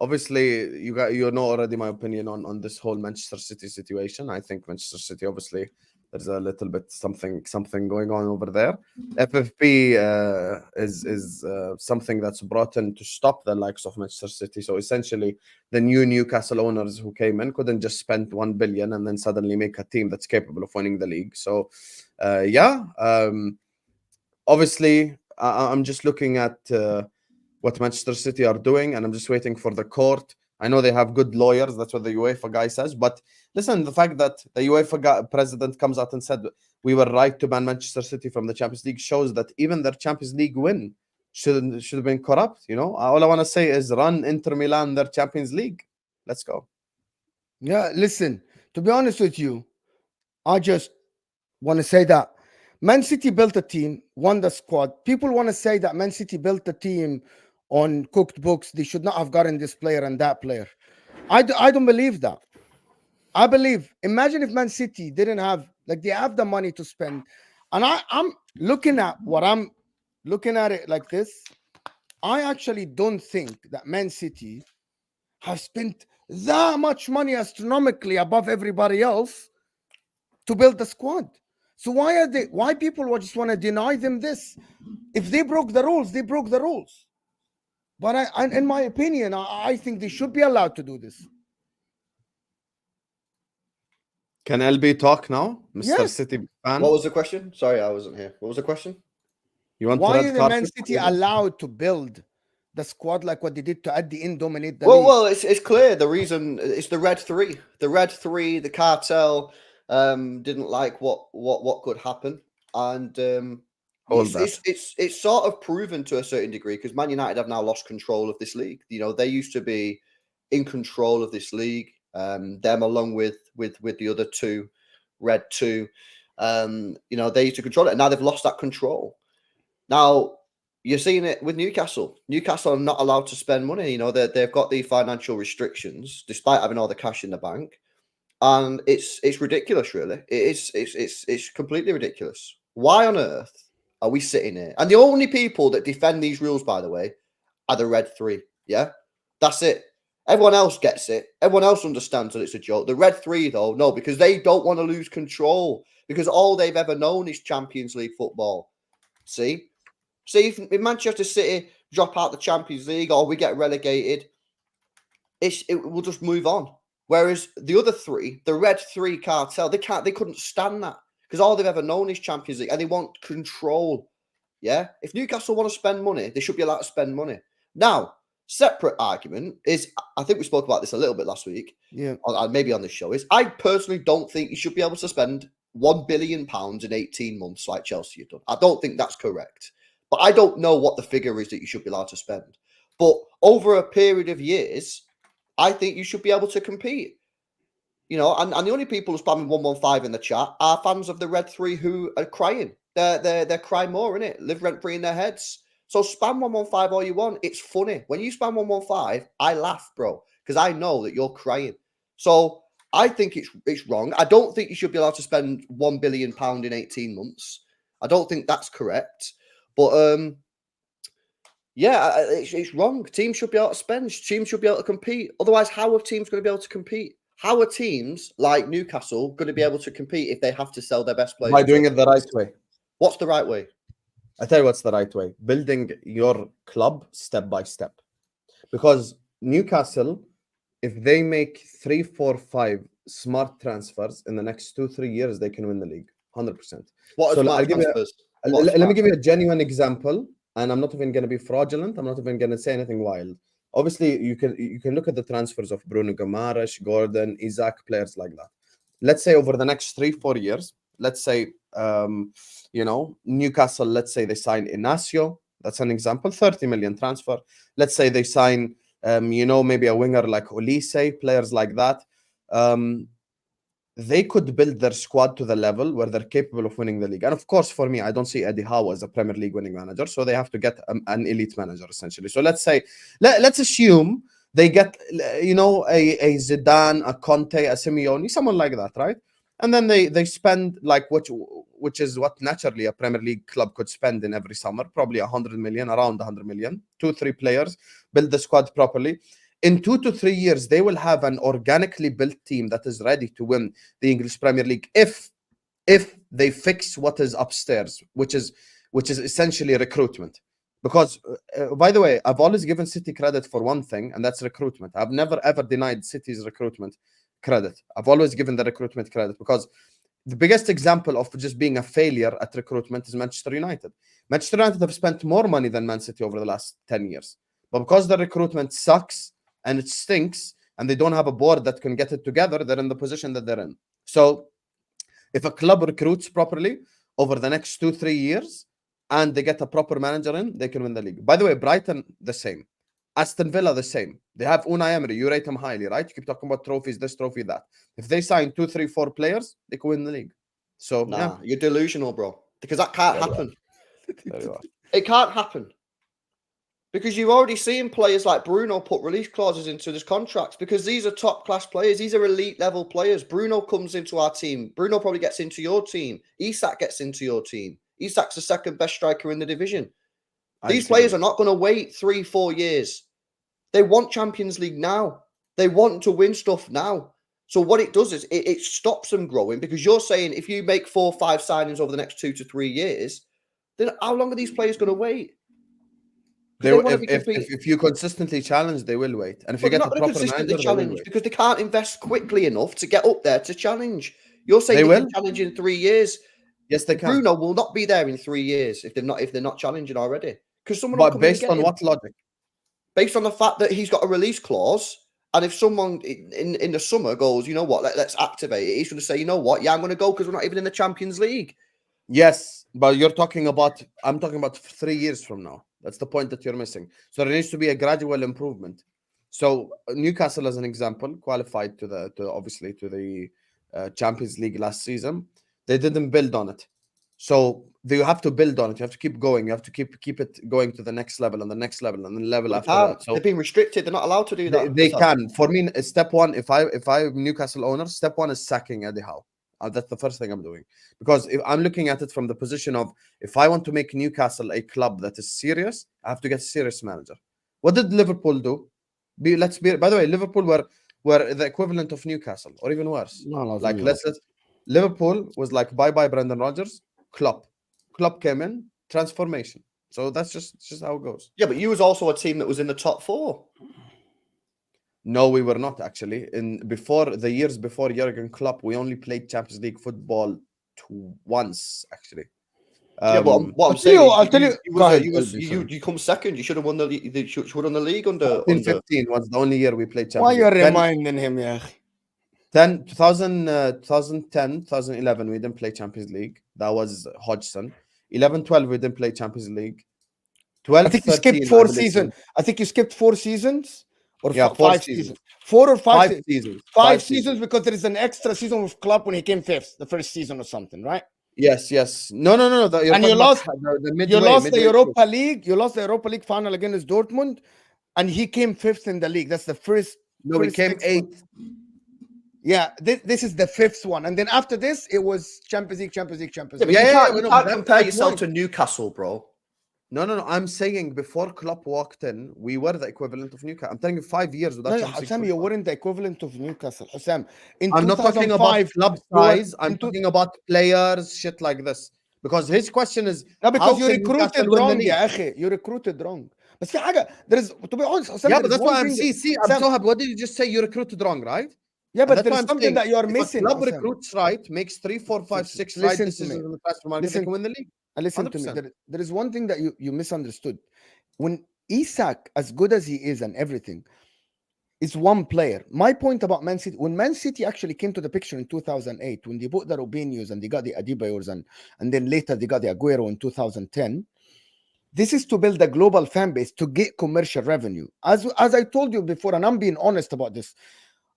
Obviously, you know already my opinion on this whole Manchester City situation. I think Manchester City obviously There's a little bit something going on over there. FFP is something that's brought in to stop the likes of Manchester City. So essentially, the new Newcastle owners who came in couldn't just spend 1 billion and then suddenly make a team that's capable of winning the league. So, obviously, I'm just looking at what Manchester City are doing, and I'm just waiting for the court. I know they have good lawyers. That's what the UEFA guy says. But listen, the fact that the UEFA president comes out and said we were right to ban Manchester City from the Champions League shows that even their Champions League win should have been corrupt. You know, all I want to say is run Inter Milan their Champions League. Let's go. Yeah, listen, to be honest with you, I just want to say that Man City built a team, won the squad. People want to say that Man City built a team on cooked books. They should not have gotten this player and that player. I don't believe that. I believe, imagine if Man City didn't have, like, they have the money to spend. And I'm looking at it like this. I actually don't think that Man City have spent that much money astronomically above everybody else to build the squad. So why people would just want to deny them this? If they broke the rules, they broke the rules. But in my opinion, I think they should be allowed to do this. Can LB talk now, Mr. Yes. City fan? What was the question? Sorry, I wasn't here. What was the question? You want Why to is the Man City allowed to build the squad like what they did to at the end dominate the league? Well, it's clear. The reason it's the Red Three. The Red Three, the cartel, didn't like what could happen, and it's sort of proven to a certain degree because Man United have now lost control of this league. You know, they used to be in control of this league. Them along with the other two, Red Two, you know, they used to control it, and now they've lost that control. Now you're seeing it with Newcastle. Newcastle are not allowed to spend money. You know, they've got the financial restrictions despite having all the cash in the bank, and it's ridiculous. Really, it's completely ridiculous. Why on earth are we sitting here? And the only people that defend these rules, by the way, are the Red Three. Yeah, that's it. Everyone else gets it. Everyone else understands that it's a joke. The Red Three, though, no, because they don't want to lose control because all they've ever known is Champions League football. See, if Manchester City drop out the Champions League or we get relegated, it will just move on. Whereas the other three, the Red Three cartel, they couldn't stand that because all they've ever known is Champions League and they want control. Yeah, if Newcastle want to spend money, they should be allowed to spend money. Now, separate argument is, I think we spoke about this a little bit last week, or maybe on this show, is I personally don't think you should be able to spend £1 billion in 18 months like Chelsea have done. I don't think that's correct. But I don't know what the figure is that you should be allowed to spend. But over a period of years, I think you should be able to compete. You know, and the only people who spamming 115 in the chat are fans of the Red Three who are crying. They're crying more, innit? Live rent free in their heads. So spam 115 all you want. It's funny. When you spam 115, I laugh, bro, because I know that you're crying. So I think it's wrong. I don't think you should be allowed to spend £1 billion in 18 months. I don't think that's correct. But it's wrong. Teams should be able to spend. Teams should be able to compete. Otherwise, how are teams going to be able to compete? How are teams like Newcastle going to be able to compete if they have to sell their best players? By doing it the right way. What's the right way? I tell you what's the right way. Building your club step by step. Because Newcastle, if they make 3, 4, 5 smart transfers in the next 2-3 years, they can win the league. 100%. What are smart transfers? Let me give you a genuine example, and I'm not even going to be fraudulent. I'm not even going to say anything wild. Obviously, you can look at the transfers of Bruno Guimaraes, Gordon, Isaac, players like that. Let's say over the next 3-4 years, let's say, Newcastle, let's say they sign Inacio. That's an example, 30 million transfer. Let's say they sign, maybe a winger like Olise, players like that. They could build their squad to the level where they're capable of winning the league. And of course, for me, I don't see Eddie Howe as a Premier League winning manager. So they have to get an elite manager, essentially. So let's say, let's assume they get, a Zidane, a Conte, a Simeone, someone like that, right? And then they spend like which is what naturally a Premier League club could spend in every summer, probably 100 million, around 100 million, 2-3 players, build the squad properly. In 2 to 3 years, they will have an organically built team that is ready to win the English Premier League if if they fix what is upstairs, which is essentially recruitment. Because, by the way, I've always given City credit for one thing, and that's recruitment. I've never ever denied City's recruitment credit. I've always given the recruitment credit, because the biggest example of just being a failure at recruitment is Manchester United. Manchester United have spent more money than Man City over the last 10 years. But because the recruitment sucks and it stinks and they don't have a board that can get it together, they're in the position that they're in. So if a club recruits properly over the next 2-3 years and they get a proper manager in, they can win the league. By the way, Brighton, the same. Aston Villa, the same. They have Unai Emery. You rate him highly, right? You keep talking about trophies, this trophy, that. If they sign 2, 3, 4 players, they can win the league. So, You're delusional, bro. Because that can't happen. It can't happen. Because you've already seen players like Bruno put release clauses into his contracts, because these are top-class players. These are elite-level players. Bruno comes into our team. Bruno probably gets into your team. Isak gets into your team. Isak's the second-best striker in the division. These players are not going to wait 3-4 years. They want Champions League now. They want to win stuff now. So what it does is it stops them growing, because you're saying if you make 4 or 5 signings over the next 2 to 3 years, then how long are these players going to wait? If you consistently challenge, they will wait. And if you get a proper manager, challenge, because they can't invest quickly enough to get up there to challenge. You're saying they can challenge in 3 years. Yes, they can. Bruno will not be there in 3 years if they're not challenging already. Because someone. But based on what logic? Based on the fact that he's got a release clause, and if someone in the summer goes, you know what, let's activate it, he's going to say, you know what, yeah, I'm going to go because we're not even in the Champions League. Yes, but I'm talking about 3 years from now. That's the point that you're missing. So there needs to be a gradual improvement. So Newcastle, as an example, qualified to the Champions League last season. They didn't build on it. So you have to build on it. You have to keep going. You have to keep it going to the next level and the next level and the level after that. So they've been restricted. They're not allowed to do that. They can. For me, step one, if I'm Newcastle owner, step one is sacking Eddie Howe. That's the first thing I'm doing. Because if I'm looking at it from the position of, if I want to make Newcastle a club that is serious, I have to get a serious manager. What did Liverpool do? By the way, Liverpool were the equivalent of Newcastle, or even worse. Liverpool was like, bye Brendan Rodgers. Klopp came in, transformation. So that's just how it goes. Yeah, but you was also a team that was in the top 4. No, we were not actually. The years before Jurgen Klopp, we only played Champions League football once actually. Yeah, but what I'm saying, I'll tell you. You come second. You should have won the league. You should have won the league under. 15 was the only year we played Champions Why League. you're reminding him, yeah? 2010, 2011, we didn't play Champions League. That was Hodgson. 11-12, we didn't play Champions League. 12, I think you skipped 4 seasons. I think you skipped 4 seasons. Or 5 seasons. 4 or 5 seasons. 5 seasons, because there is an extra season with Klopp when he came 5th, the first season or something, right? Yes. No. And you lost the Europa League. You lost the Europa League final against Dortmund, and he came 5th in the league. That's the first. No, we came 8th. Yeah, this is the 5th one, and then after this, it was Champions League. Yeah, but you can't compare yourself to Newcastle, bro. No. I'm saying before Klopp walked in, we were the equivalent of Newcastle. I'm telling you, 5 years without Champions League. Sam, you weren't the equivalent of Newcastle. Sam, I'm not talking about club size. I'm talking about players, shit like this. Because his question is, because you recruited wrong, ya akhi. You recruited wrong. But to be honest, Sam, but that's why I'm so happy. What did you just say? You recruited wrong, right? Yeah, but there's something that you're missing. Club recruits right, makes 3, 4, 5, 6 right decisions in the transfer market, they can win the league. Listen to me. There is one thing that you misunderstood. When Isak, as good as he is and everything, is one player. My point about Man City, when Man City actually came to the picture in 2008, when they bought the Robinhos and they got the Adebayors and then later they got the Aguero in 2010, this is to build a global fan base to get commercial revenue. As I told you before, and I'm being honest about this,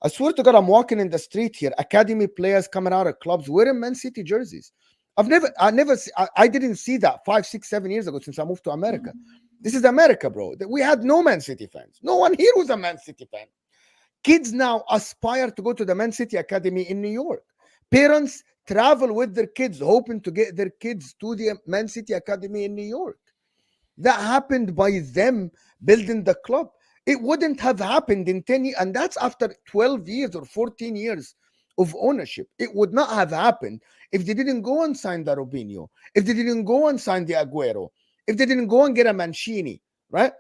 I swear to God, I'm walking in the street here, academy players coming out of clubs wearing Man City jerseys. I didn't see that 5, 6, 7 years ago since I moved to America. This is America, bro. We had no Man City fans. No one here was a Man City fan. Kids now aspire to go to the Man City Academy in New York. Parents travel with their kids, hoping to get their kids to the Man City Academy in New York. That happened by them building the club. It wouldn't have happened in 10 years, and that's after 12 years or 14 years of ownership. It would not have happened if they didn't go and sign the Robinho, if they didn't go and sign the Aguero, if they didn't go and get a Mancini, right?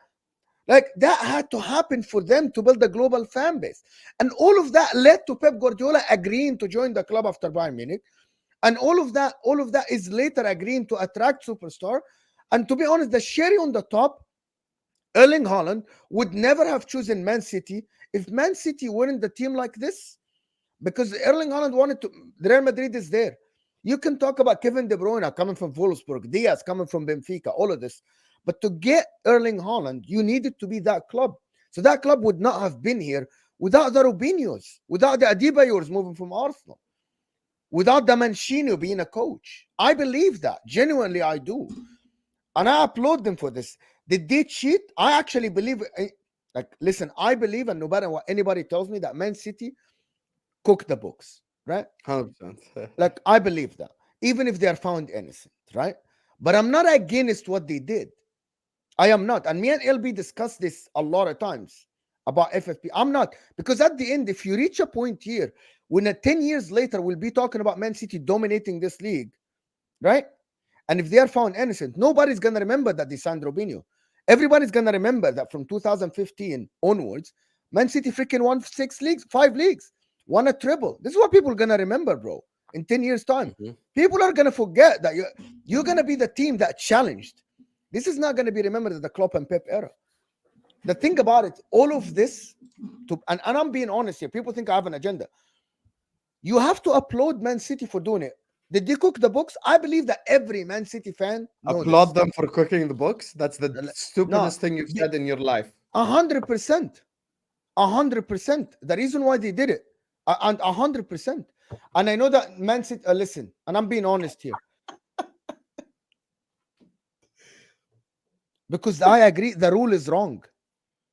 Like that had to happen for them to build a global fan base. And all of that led to Pep Guardiola agreeing to join the club after Bayern Munich. And all of that is later agreeing to attract superstar. And to be honest, the cherry on the top, Erling Haaland would never have chosen Man City if Man City weren't the team like this. Because Erling Haaland wanted to, Real Madrid is there. You can talk about Kevin De Bruyne coming from Wolfsburg, Diaz coming from Benfica, all of this. But to get Erling Haaland, you needed to be that club. So that club would not have been here without the Robinhos, without the Adebayors moving from Arsenal, without the Mancini being a coach. I believe that. Genuinely, I do. And I applaud them for this. Did they cheat? I actually believe, like, listen, I believe, and no matter what anybody tells me, that Man City cooked the books, right? 100%. Like, I believe that, even if they are found innocent, right? But I'm not against what they did. I am not. And me and LB discussed this a lot of times about FFP. I'm not. Because at the end, if you reach a point here, when 10 years later, we'll be talking about Man City dominating this league, right? And if they are found innocent, nobody's going to remember that they signed Robinho. Everybody's going to remember that from 2015 onwards, Man City freaking won 5 leagues, won a treble. This is what people are going to remember, bro, in 10 years' time. Mm-hmm. People are going to forget that you're going to be the team that challenged. This is not going to be remembered as the Klopp and Pep era. The thing about it, all of this, and I'm being honest here, people think I have an agenda. You have to applaud Man City for doing it. Did they cook the books? I believe that every Man City fan applaud them for cooking the books. That's the stupidest thing you've said in your life. 100%. 100%. The reason why they did it. And 100%. And I know that Man City, listen, and I'm being honest here. Because I agree, the rule is wrong.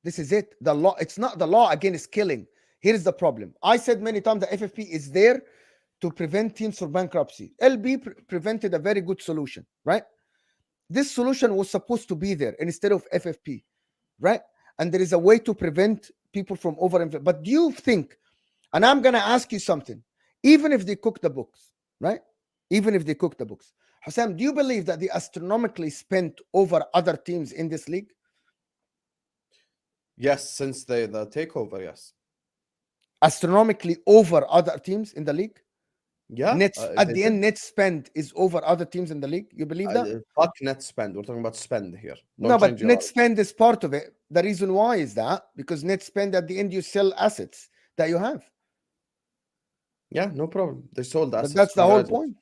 This is it. The law, it's not the law against killing. Here's the problem. I said many times the FFP is there to prevent teams from bankruptcy. LB prevented a very good solution, right? This solution was supposed to be there instead of FFP, right? And there is a way to prevent people from overinflation. But do you think, and I'm going to ask you something, even if they cook the books, right? Even if they cook the books, Hussam, do you believe that they astronomically spent over other teams in this league? Yes, since the takeover, yes. Astronomically over other teams in the league? Yeah. At the end, net spend is over other teams in the league. You believe that? Fuck net spend. We're talking about spend here. No, but net spend is part of it. The reason why is that because net spend at the end you sell assets that you have. Yeah, no problem. They sold assets. But that's the whole point.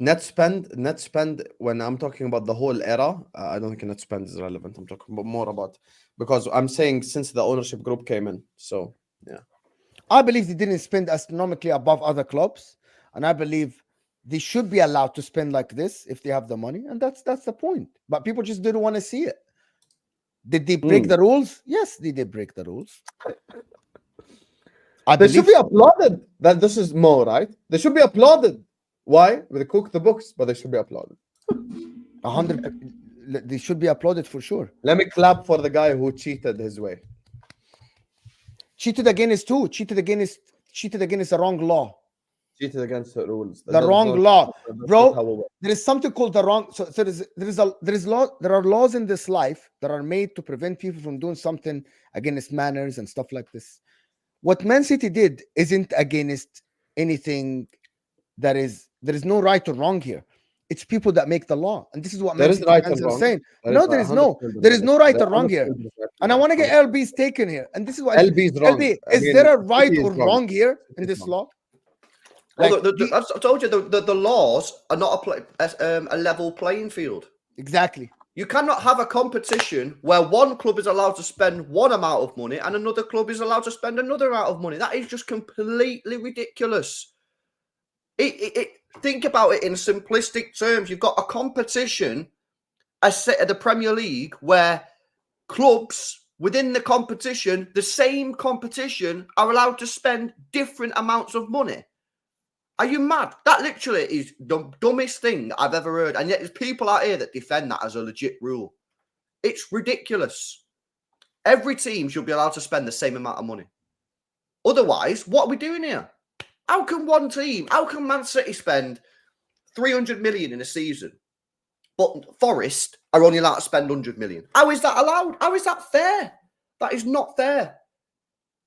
Net spend. When I'm talking about the whole era, I don't think net spend is relevant. I'm talking more about because I'm saying since the ownership group came in. So yeah, I believe they didn't spend astronomically above other clubs, and I believe they should be allowed to spend like this if they have the money, and that's the point. But people just didn't want to see it. Did they break the rules? Yes, they did break the rules. They should be applauded. That this is more right. They should be applauded. Why? They cook the books, but they should be applauded. 100. They should be applauded for sure. Let me clap for the guy who cheated his way. Cheated against who? Cheated against the wrong law. Cheated against the rules. The wrong law, bro. There is something called the wrong. So there are laws in this life that are made to prevent people from doing something against manners and stuff like this. What Man City did isn't against anything that is. There is no right or wrong here. It's people that make the law, and this is what Man City fans are saying. No, there is no right or wrong here. And I want to get LB's take in here. And this is why LB's wrong. LB, is there a right or wrong here in this law? Like, I told you the laws are not a level playing field. Exactly. You cannot have a competition where one club is allowed to spend one amount of money and another club is allowed to spend another amount of money. That is just completely ridiculous. Think about it in simplistic terms. You've got a competition, a set of the Premier League, where clubs within the competition, the same competition, are allowed to spend different amounts of money. Are you mad? That literally is the dumbest thing I've ever heard. And yet there's people out here that defend that as a legit rule. It's ridiculous. Every team should be allowed to spend the same amount of money. Otherwise, what are we doing here? How can one team, how can Man City spend 300 million in a season, but Forest are only allowed to spend 100 million? How is that allowed? How is that fair? That is not fair.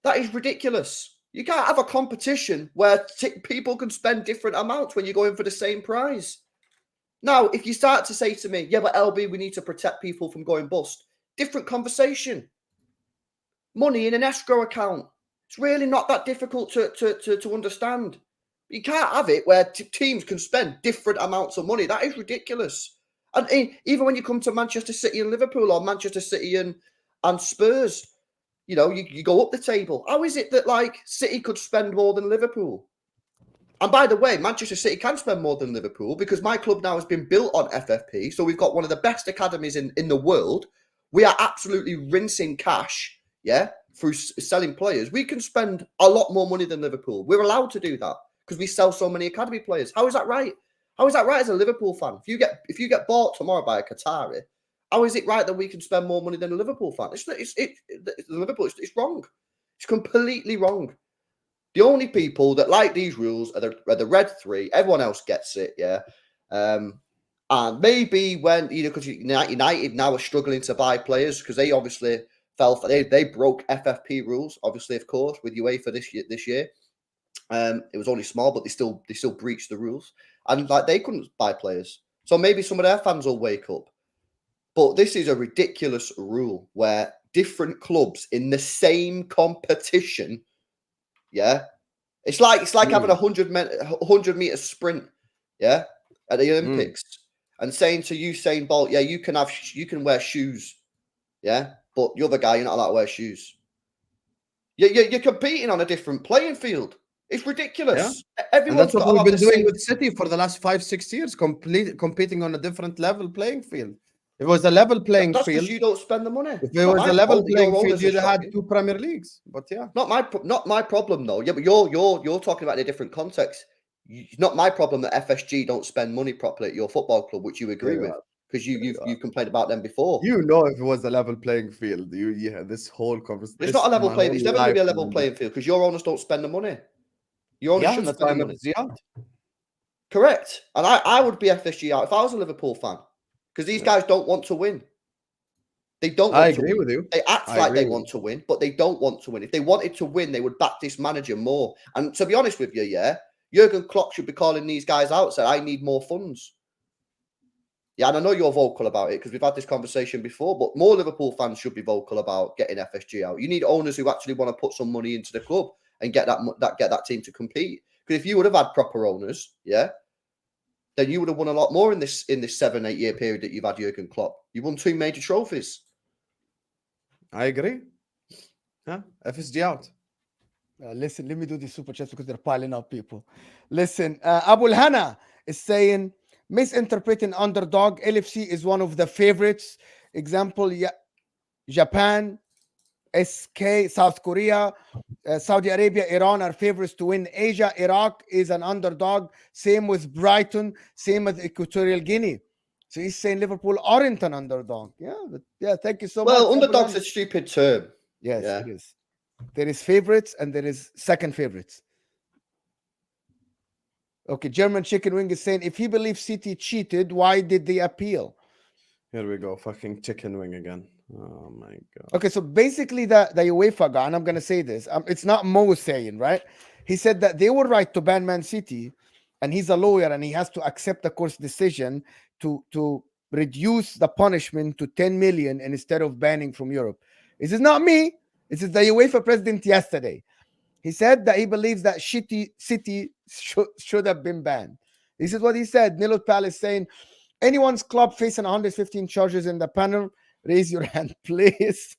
That is ridiculous. You can't have a competition where people can spend different amounts when you're going for the same prize. Now, if you start to say to me, yeah, but LB, we need to protect people from going bust, different conversation. Money in an escrow account. It's really not that difficult to understand. You can't have it where teams can spend different amounts of money. That is ridiculous. And even when you come to Manchester City and Liverpool, or Manchester City and Spurs, you know, you go up the table. How is it that, like, City could spend more than Liverpool? And by the way, Manchester City can spend more than Liverpool because my club now has been built on FFP. So we've got one of the best academies in the world. We are absolutely rinsing cash, yeah, through selling players. We can spend a lot more money than Liverpool. We're allowed to do that because we sell so many academy players. How is that right? How is that right as a Liverpool fan? If you get bought tomorrow by a Qatari, how is it right that we can spend more money than a Liverpool fan? It's wrong. It's completely wrong. The only people that like these rules are the red three. Everyone else gets it, yeah. And maybe when, you know, because United now are struggling to buy players because they obviously they broke FFP rules, obviously, of course, with UEFA this year. It was only small, but they still breached the rules, and like they couldn't buy players. So maybe some of their fans will wake up. But this is a ridiculous rule where different clubs in the same competition, yeah, it's like having a 100-meter sprint, yeah, at the Olympics, and saying to Usain Bolt, yeah, you can wear shoes, yeah, but the other guy, you're not allowed to wear shoes. You're competing on a different playing field. It's ridiculous. Yeah. Everyone's and that's what we've been doing with City for the last 5-6 years, competing on a different level playing field. If it was a level playing that's field, because you don't spend the money. If it was a level playing field, you'd have had 2 Premier Leagues. But yeah, not my problem though. Yeah, but you're talking about in a different context. It's not my problem that FSG don't spend money properly at your football club, which you agree with, because you've complained about them before. You know, if it was a level playing field, this whole conversation. It's not a level playing. It's never going to be a level playing field because your owners don't spend the money. Your owners should spend the money. Out. Correct. And I would be FSG out if I was a Liverpool fan, because these guys don't want to win. They don't want to win. I agree with you. They act like they want to win, but they don't want to win. If they wanted to win, they would back this manager more. And to be honest with you, yeah, Jurgen Klopp should be calling these guys out, saying, I need more funds. Yeah, and I know you're vocal about it because we've had this conversation before, but more Liverpool fans should be vocal about getting FSG out. You need owners who actually want to put some money into the club and get that team to compete. Because if you would have had proper owners, yeah, then you would have won a lot more in this 7-8 year period that you've had Jurgen Klopp. You won 2 major trophies. I agree. Yeah, FSG out. Listen, let me do the super chats because they're piling up, people. Listen, Abul Hana is saying, misinterpreting underdog. LFC is one of the favorites. Example, Japan, SK, South Korea, Saudi Arabia, Iran are favorites to win. Asia, Iraq is an underdog. Same with Brighton. Same with Equatorial Guinea. So he's saying Liverpool aren't an underdog. Yeah, but yeah, thank you so much. Well, underdog's a stupid term. Yes, it is. There is favorites and there is second favorites. Okay, German Chicken Wing is saying, if he believes City cheated, why did they appeal? Here we go, fucking Chicken Wing again. Oh my god. Okay, so basically the UEFA guy, and I'm gonna say this, it's not Mo saying, right? He said that they were right to ban Man City, and he's a lawyer and he has to accept the court's decision to reduce the punishment to 10 million instead of banning from Europe. This is not me. This is the UEFA president yesterday. He said that he believes that City should have been banned. This is what he said. Nilo Palace saying, anyone's club facing 115 charges in the panel, raise your hand, please.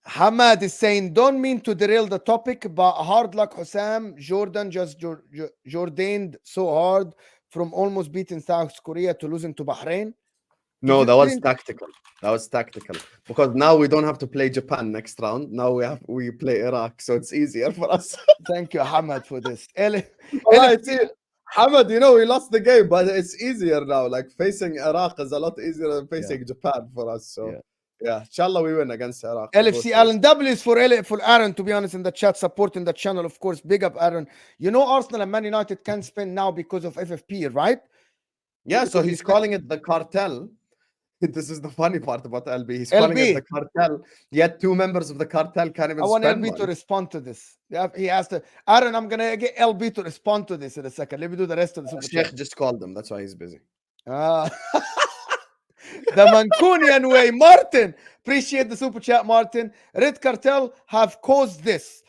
Hamad is saying, don't mean to derail the topic, but hard luck, Hussam. Jordan just Jordaned so hard from almost beating South Korea to losing to Bahrain. No, that was tactical. That was tactical. Because now we don't have to play Japan next round. Now we play Iraq, so it's easier for us. Thank you, Hamad, for this. Ahmed, you know, we lost the game, but it's easier now. Like facing Iraq is a lot easier than facing Japan for us. So yeah, inshallah we win against Iraq. LFC Aaron W is for Aaron, to be honest, in the chat, supporting the channel, of course. Big up, Aaron. You know, Arsenal and Man United can't spend now because of FFP, right? Yeah, so he's calling it the cartel. This is the funny part about LB. He's calling it the cartel. Yet 2 members of the cartel can't even spend LB money. to respond to this. He asked Aaron, I'm going to get LB to respond to this in a second. Let me do the rest of the super Sheikh chat. just called him. That's why he's busy. The Mancunian way. Martin, appreciate the super chat, Martin. Red Cartel have caused this.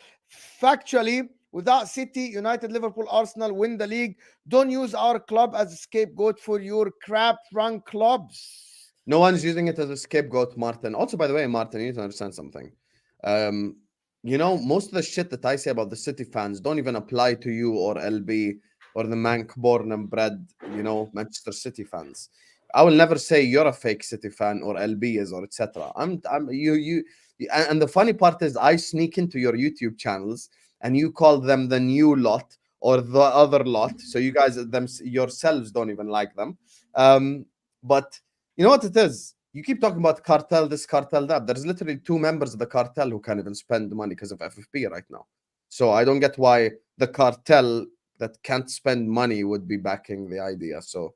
Factually, without City, United, Liverpool, Arsenal win the league. Don't use our club as a scapegoat for your crap-run clubs. No one's using it as a scapegoat, Martin. Also, by the way, Martin, you need to understand something. You know, most of the shit that I say about the City fans don't even apply to you or LB or the Mank born and bred, you know, Manchester City fans. I will never say you're a fake City fan or LB is or etc. And the funny part is I sneak into your YouTube channels and you call them the new lot or the other lot. So you guys yourselves don't even like them. But you know what it is? You keep talking about cartel, this cartel, that. There's literally 2 members of the cartel who can't even spend money because of FFP right now. So I don't get why the cartel that can't spend money would be backing the idea. So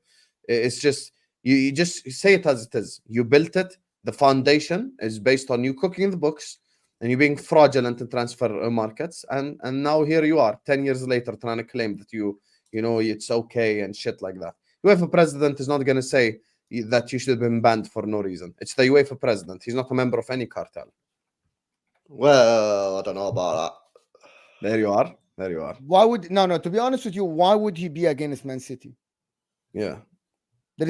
it's just, you just say it as it is. You built it. The foundation is based on you cooking the books and you being fraudulent in transfer markets. And now here you are, 10 years later, trying to claim that you know, it's okay and shit like that. UEFA President is not going to say that you should have been banned for no reason. It's the UEFA President. He's not a member of any cartel. Well, I don't know about that. There you are. There you are. Why would to be honest with you, why would he be against Man City? Yeah. There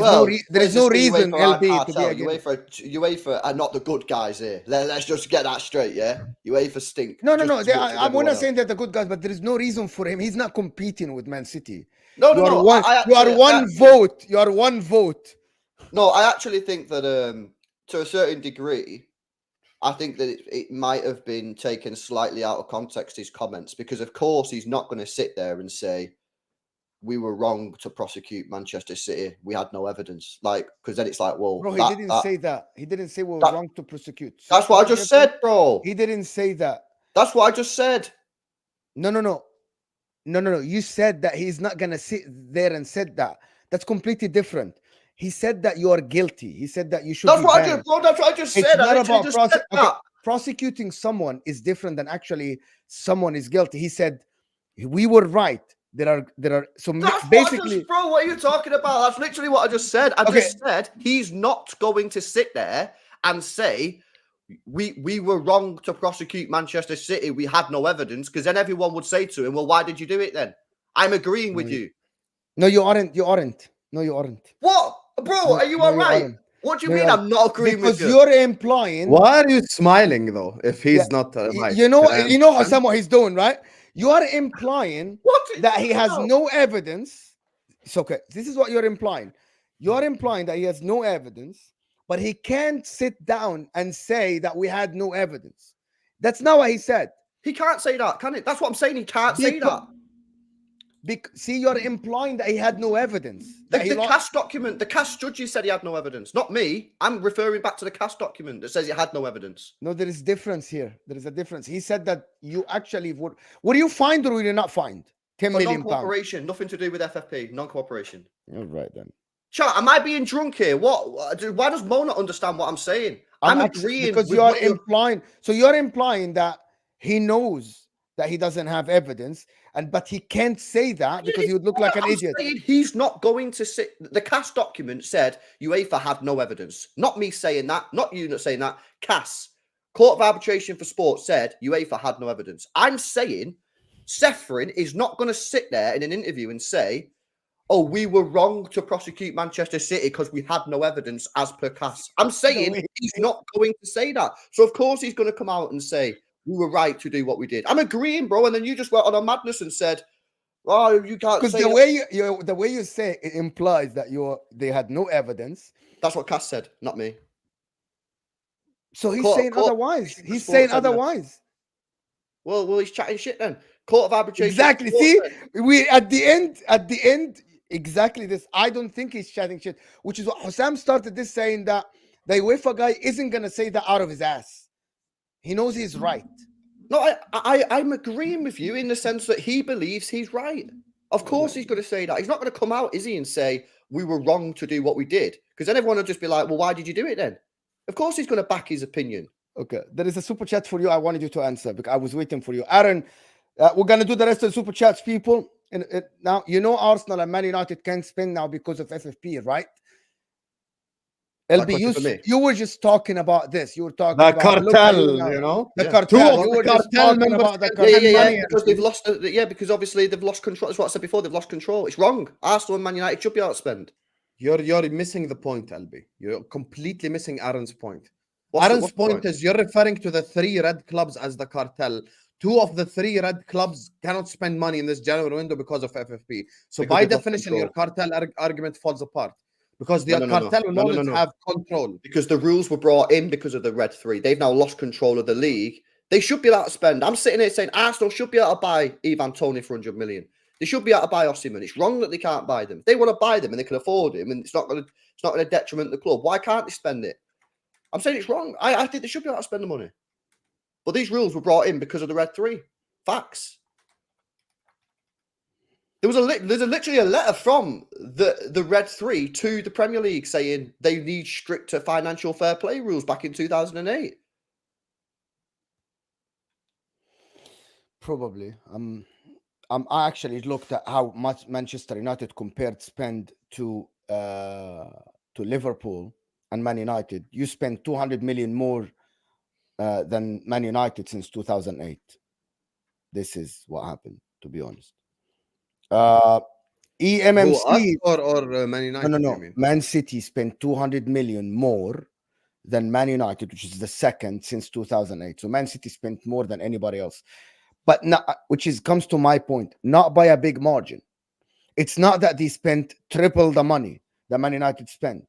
is no reason LB to be against. UEFA are not the good guys here. Let's just get that straight, yeah? UEFA stink. No. We're not saying they're the good guys, but there is no reason for him. He's not competing with Man City. No. You are one vote. You are one vote. No, I actually think that to a certain degree, I think that it might have been taken slightly out of context, his comments, because of course he's not going to sit there and say, we were wrong to prosecute Manchester City. We had no evidence. Like, because then it's like, well, bro, he didn't say that. He didn't say we were wrong to prosecute. So that's what I just said, bro. He didn't say that. That's what I just said. No. You said that he's not going to sit there and said that. That's completely different. He said that you are guilty. He said that you should That's be what banned. I just, bro. That's what I just It's said. not I about just said that. Prosecuting someone is different than actually someone is guilty. He said we were right. There are so that's basically, bro. What are you talking about? That's literally what I just said. I just said he's not going to sit there and say we were wrong to prosecute Manchester City. We had no evidence, because then everyone would say to him, "Well, why did you do it then?" I'm agreeing with you. No, you aren't. You aren't. No, you aren't. What, bro? Are you all right? What do you mean? I'm not agreeing with you. Because you're implying. Why are you smiling though? If he's not right, you know how what he's doing, right? You are implying that he has no evidence. It's okay. This is what you're implying. You're implying that he has no evidence, but he can't sit down and say that we had no evidence. That's not what he said. He can't say that, can he? That's what I'm saying. He can't say that. See, you're implying that he had no evidence. The CAS document, the CAS judges said he had no evidence. Not me. I'm referring back to the CAS document that says he had no evidence. No, there is difference here. There is a difference. He said that you actually would you find or will you not find? 10 million non-cooperation, nothing to do with FFP, non-cooperation. All right then. Chat, am I being drunk here? Why does Mo not understand what I'm saying? I'm agreeing because you are implying. So you're implying that he knows that he doesn't have evidence, but he can't say that because he would look like an idiot. He's not going to sit. The CAS document said UEFA had no evidence. Not me saying that. Not you not saying that. CAS, Court of Arbitration for Sport, said UEFA had no evidence. I'm saying Ceferin is not going to sit there in an interview and say, oh, we were wrong to prosecute Manchester City because we had no evidence as per CAS. I'm saying he's not going to say that. So, of course, he's going to come out and say, we were right to do what we did. I'm agreeing, bro. And then you just went on a madness and said, "Oh, you can't." Because the way you say it implies that they had no evidence. That's what Cass said, not me. So he's saying otherwise. He's saying otherwise. Well, he's chatting shit then. Court of arbitration. Exactly. See, we at the end, exactly this. I don't think he's chatting shit, which is what Hussam started this saying that the UEFA guy isn't gonna say that out of his ass. He knows he's right. No, I'm agreeing with you in the sense that he believes he's right. Of course he's going to say that. He's not going to come out, is he, and say, we were wrong to do what we did. Because then everyone will just be like, well, why did you do it then? Of course he's going to back his opinion. Okay, there is a super chat for you. I wanted you to answer because I was waiting for you. Aaron, we're going to do the rest of the super chats, people. Now, you know Arsenal and Man United can't spend now because of FFP, right? LB, you were just talking about this. You were talking the about cartel, you know, the cartel. You were just talking about the cartel money. Because they've lost. Because obviously they've lost control. That's what I said before. They've lost control. It's wrong. Arsenal and Man United should be outspent. You're missing the point, LB. You're completely missing Aaron's point. Aaron's point is you're referring to the 3 red clubs as the cartel. 2 of the 3 red clubs cannot spend money in this January window because of FFP. So by definition, your cartel argument falls apart. Because the cartel will always have control. Because the rules were brought in because of the red 3. They've now lost control of the league. They should be able to spend. I'm sitting here saying Arsenal should be able to buy Ivan Toney for 100 million. They should be able to buy Osimhen. It's wrong that they can't buy them. If they want to buy them and they can afford him, and it's not going to detriment the club, why can't they spend it? I'm saying it's wrong. I think they should be able to spend the money. But these rules were brought in because of the red 3. Facts. There's literally a letter from the Red 3 to the Premier League saying they need stricter financial fair play rules back in 2008. Probably. I actually looked at how much Manchester United compared spend to Liverpool and Man United. You spend 200 million more than Man United since 2008. This is what happened, to be honest. EMMC or Man United. No. Man City spent 200 million more than Man United, which is the second since 2008. So Man City spent more than anybody else, but not, comes to my point, not by a big margin. It's not that they spent triple the money that Man United spent.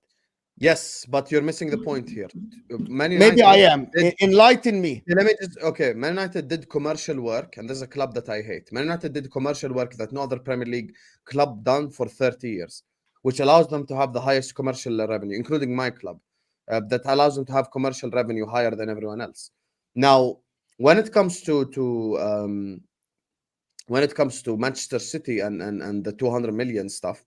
Yes, but you're missing the point here. Maybe I am. Enlighten me. Let me just, okay, Man United did commercial work, and there's a club that I hate. Man United did commercial work that no other Premier League club done for 30 years, which allows them to have the highest commercial revenue, including my club, that allows them to have commercial revenue higher than everyone else. Now, when it comes to Manchester City and the 200 million stuff,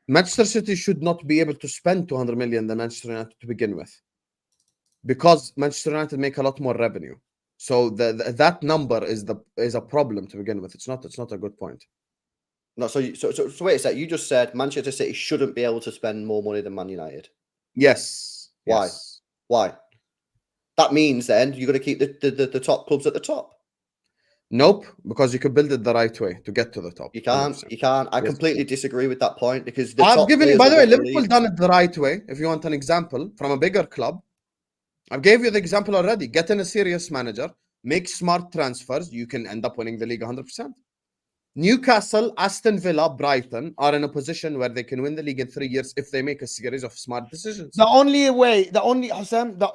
Manchester City should not be able to spend 200 million than Manchester United to begin with, because Manchester United make a lot more revenue. So that number is a problem to begin with. It's not a good point. No, so wait a sec. You just said Manchester City shouldn't be able to spend more money than Man United. Yes. Why? Yes. Why? That means then you're going to keep the top clubs at the top. Nope, because you could build it the right way to get to the top. You can't. 100%. You can't. I completely disagree with that point, because I've given you, by the way, Liverpool done it the right way. If you want an example from a bigger club, I've gave you the example already. Get in a serious manager, make smart transfers, you can end up winning the league 100%. Newcastle, Aston Villa, Brighton are in a position where they can win the league in 3 years if they make a series of smart decisions. The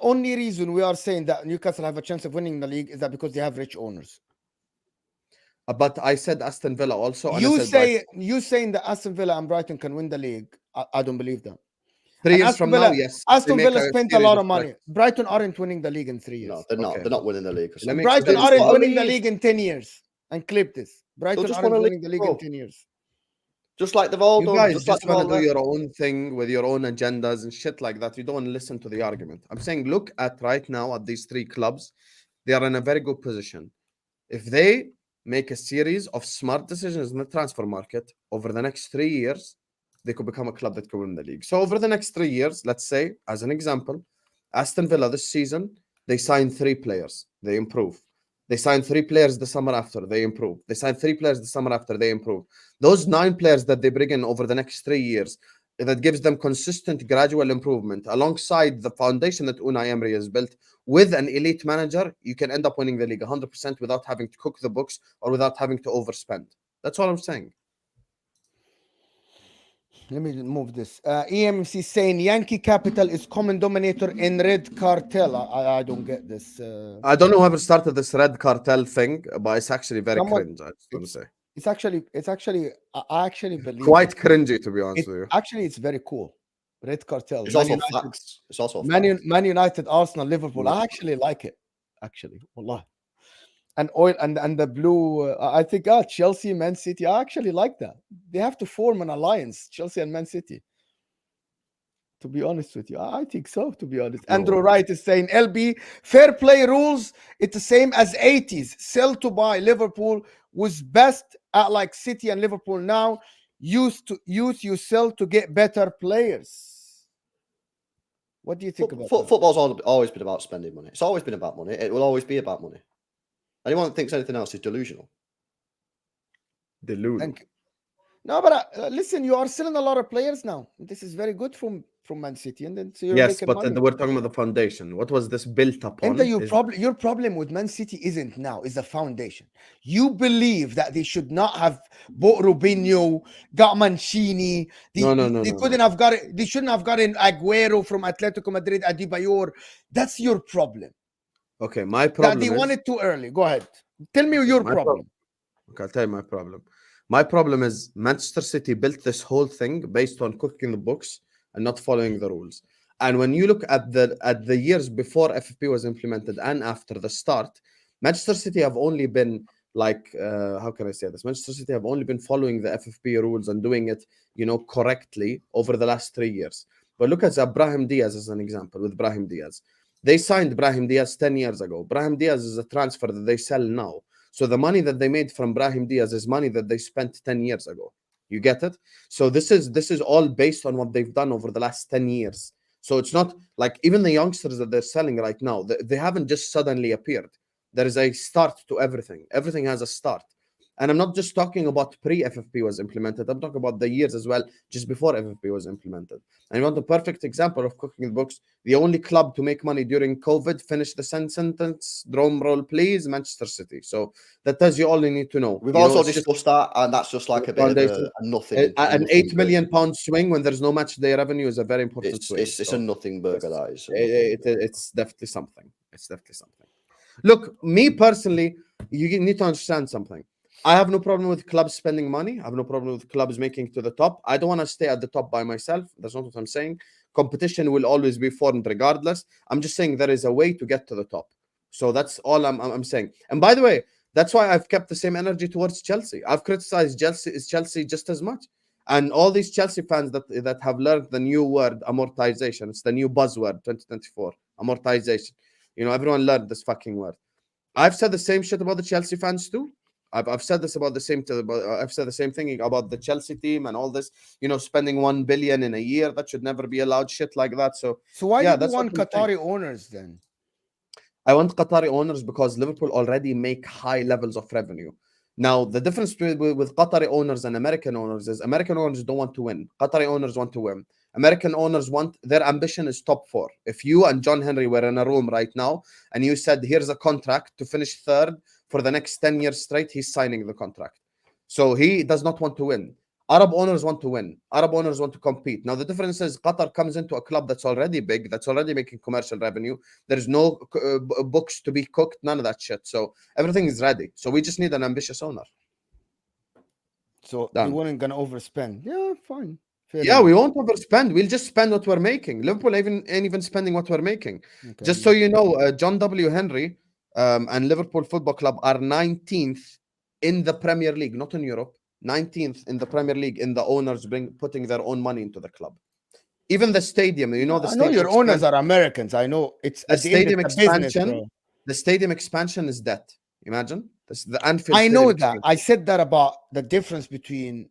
only reason we are saying that Newcastle have a chance of winning the league is that because they have rich owners. But I said Aston Villa also. You saying that Aston Villa and Brighton can win the league? I don't believe that. 3 years from now, yes. Aston Villa spent a lot of money. Brighton aren't winning the league in 3 years. No, they're not. Okay. They're not winning the league. Brighton aren't winning the league in 10 years. And clip this. Brighton aren't winning the league in 10 years. Just like they've all done. You guys just want to do your own thing with your own agendas and shit like that. You don't listen to the argument. I'm saying, look at right now at these 3 clubs. They are in a very good position. If they make a series of smart decisions in the transfer market over the next 3 years, they could become a club that could win the league. So over the next 3 years, let's say, as an example, Aston Villa this season, they signed 3 players. They improve. They signed 3 players the summer after. They improve. They signed 3 players the summer after. They improve. Those 9 players that they bring in over the next 3 years, that gives them consistent, gradual improvement alongside the foundation that Unai Emery has built with an elite manager. You can end up winning the league 100% without having to cook the books or without having to overspend. That's all I'm saying. Let me move this. EMC saying Yankee Capital is common denominator in red cartel. I don't get this. I don't know whoever started this red cartel thing, but it's actually very Someone- cringe. I just want to say It's actually. I actually believe quite cringy, to be honest with you. Actually, it's very cool. Red cartel. It's also facts. It's also Man United, Arsenal, Liverpool. I actually like it. Actually, wallah. And oil and the blue. I think Chelsea, Man City. I actually like that. They have to form an alliance, Chelsea and Man City. To be honest with you, I think so. To be honest, Andrew Wright is saying LB fair play rules. It's the same as 80s. Sell to buy. Liverpool was best at like City and Liverpool now. You sell to get better players. What do you think about that? Football's always been about spending money. It's always been about money. It will always be about money. Anyone that thinks anything else is delusional. Thank you. No, but listen, you are selling a lot of players now. This is very good from Man City, and then so you're Yes, making but money. we're talking about the foundation. What was this built upon? And your problem with Man City isn't now, is the foundation. You believe that they should not have bought Robinho, got Mancini. They couldn't have got it. They shouldn't have gotten Aguero from Atletico Madrid, Adebayor. That's your problem. Okay, my problem that they wanted too early. Go ahead. Tell me your problem. Okay, I'll tell you my problem. My problem is Manchester City built this whole thing based on cooking the books and not following the rules. And when you look at the years before FFP was implemented and after the start, Manchester City have only been like how can I say this? Manchester City have only been following the FFP rules and doing it, correctly over the last 3 years. But look at Brahim Diaz as an example. With Brahim Diaz, they signed Brahim Diaz 10 years ago. Brahim Diaz is a transfer that they sell now. So the money that they made from Brahim Diaz is money that they spent 10 years ago. You get it? So this is all based on what they've done over the last 10 years. So it's not like even the youngsters that they're selling right now, they haven't just suddenly appeared. There is a start to everything. Everything has a start. And I'm not just talking about pre-FFP was implemented. I'm talking about the years as well, just before FFP was implemented. And you want a perfect example of cooking the books. The only club to make money during COVID, finish the sentence, drum roll, please, Manchester City. So that tells you all you need to know. We've also discussed that, and that's just like a bit of a nothing. An £8 million swing when there's no match day revenue is a very important swing. It's a nothing burger, that is. It's definitely something. It's definitely something. Look, me personally, you need to understand something. I have no problem with clubs spending money. I have no problem with clubs making it to the top. I don't want to stay at the top by myself. That's not what I'm saying. Competition will always be formed regardless. I'm just saying there is a way to get to the top. So that's all I'm saying. And by the way, that's why I've kept the same energy towards Chelsea. I've criticized Chelsea just as much. And all these Chelsea fans that have learned the new word, amortization. It's the new buzzword, 2024, amortization. Everyone learned this fucking word. I've said the same shit about the Chelsea fans too. I've said this about I've said the same thing about the Chelsea team and all this, spending 1 billion in a year. That should never be allowed, shit like that. So why do you want Qatari owners then? I want Qatari owners because Liverpool already make high levels of revenue. Now, the difference with Qatari owners and American owners is American owners don't want to win. Qatari owners want to win. American owners their ambition is top 4. If you and John Henry were in a room right now and you said, here's a contract to finish third for the next 10 years straight, he's signing the contract. So he does not want to win. Arab owners want to win. Arab owners want to compete. Now, the difference is Qatar comes into a club that's already big, that's already making commercial revenue. There's no books to be cooked, none of that shit. So everything is ready. So we just need an ambitious owner. So you weren't going to overspend. Yeah, fine. Fair enough. We won't overspend. We'll just spend what we're making. Liverpool ain't even spending what we're making. Okay. Just so you know, John W. Henry and Liverpool Football Club are 19th in the Premier League, not in Europe. 19th in the Premier League in the owners putting their own money into the club. Even the stadium, I know your owners are Americans. I know it's the stadium expansion. The stadium expansion is debt. Imagine the Anfield. I know that. I said that about the difference between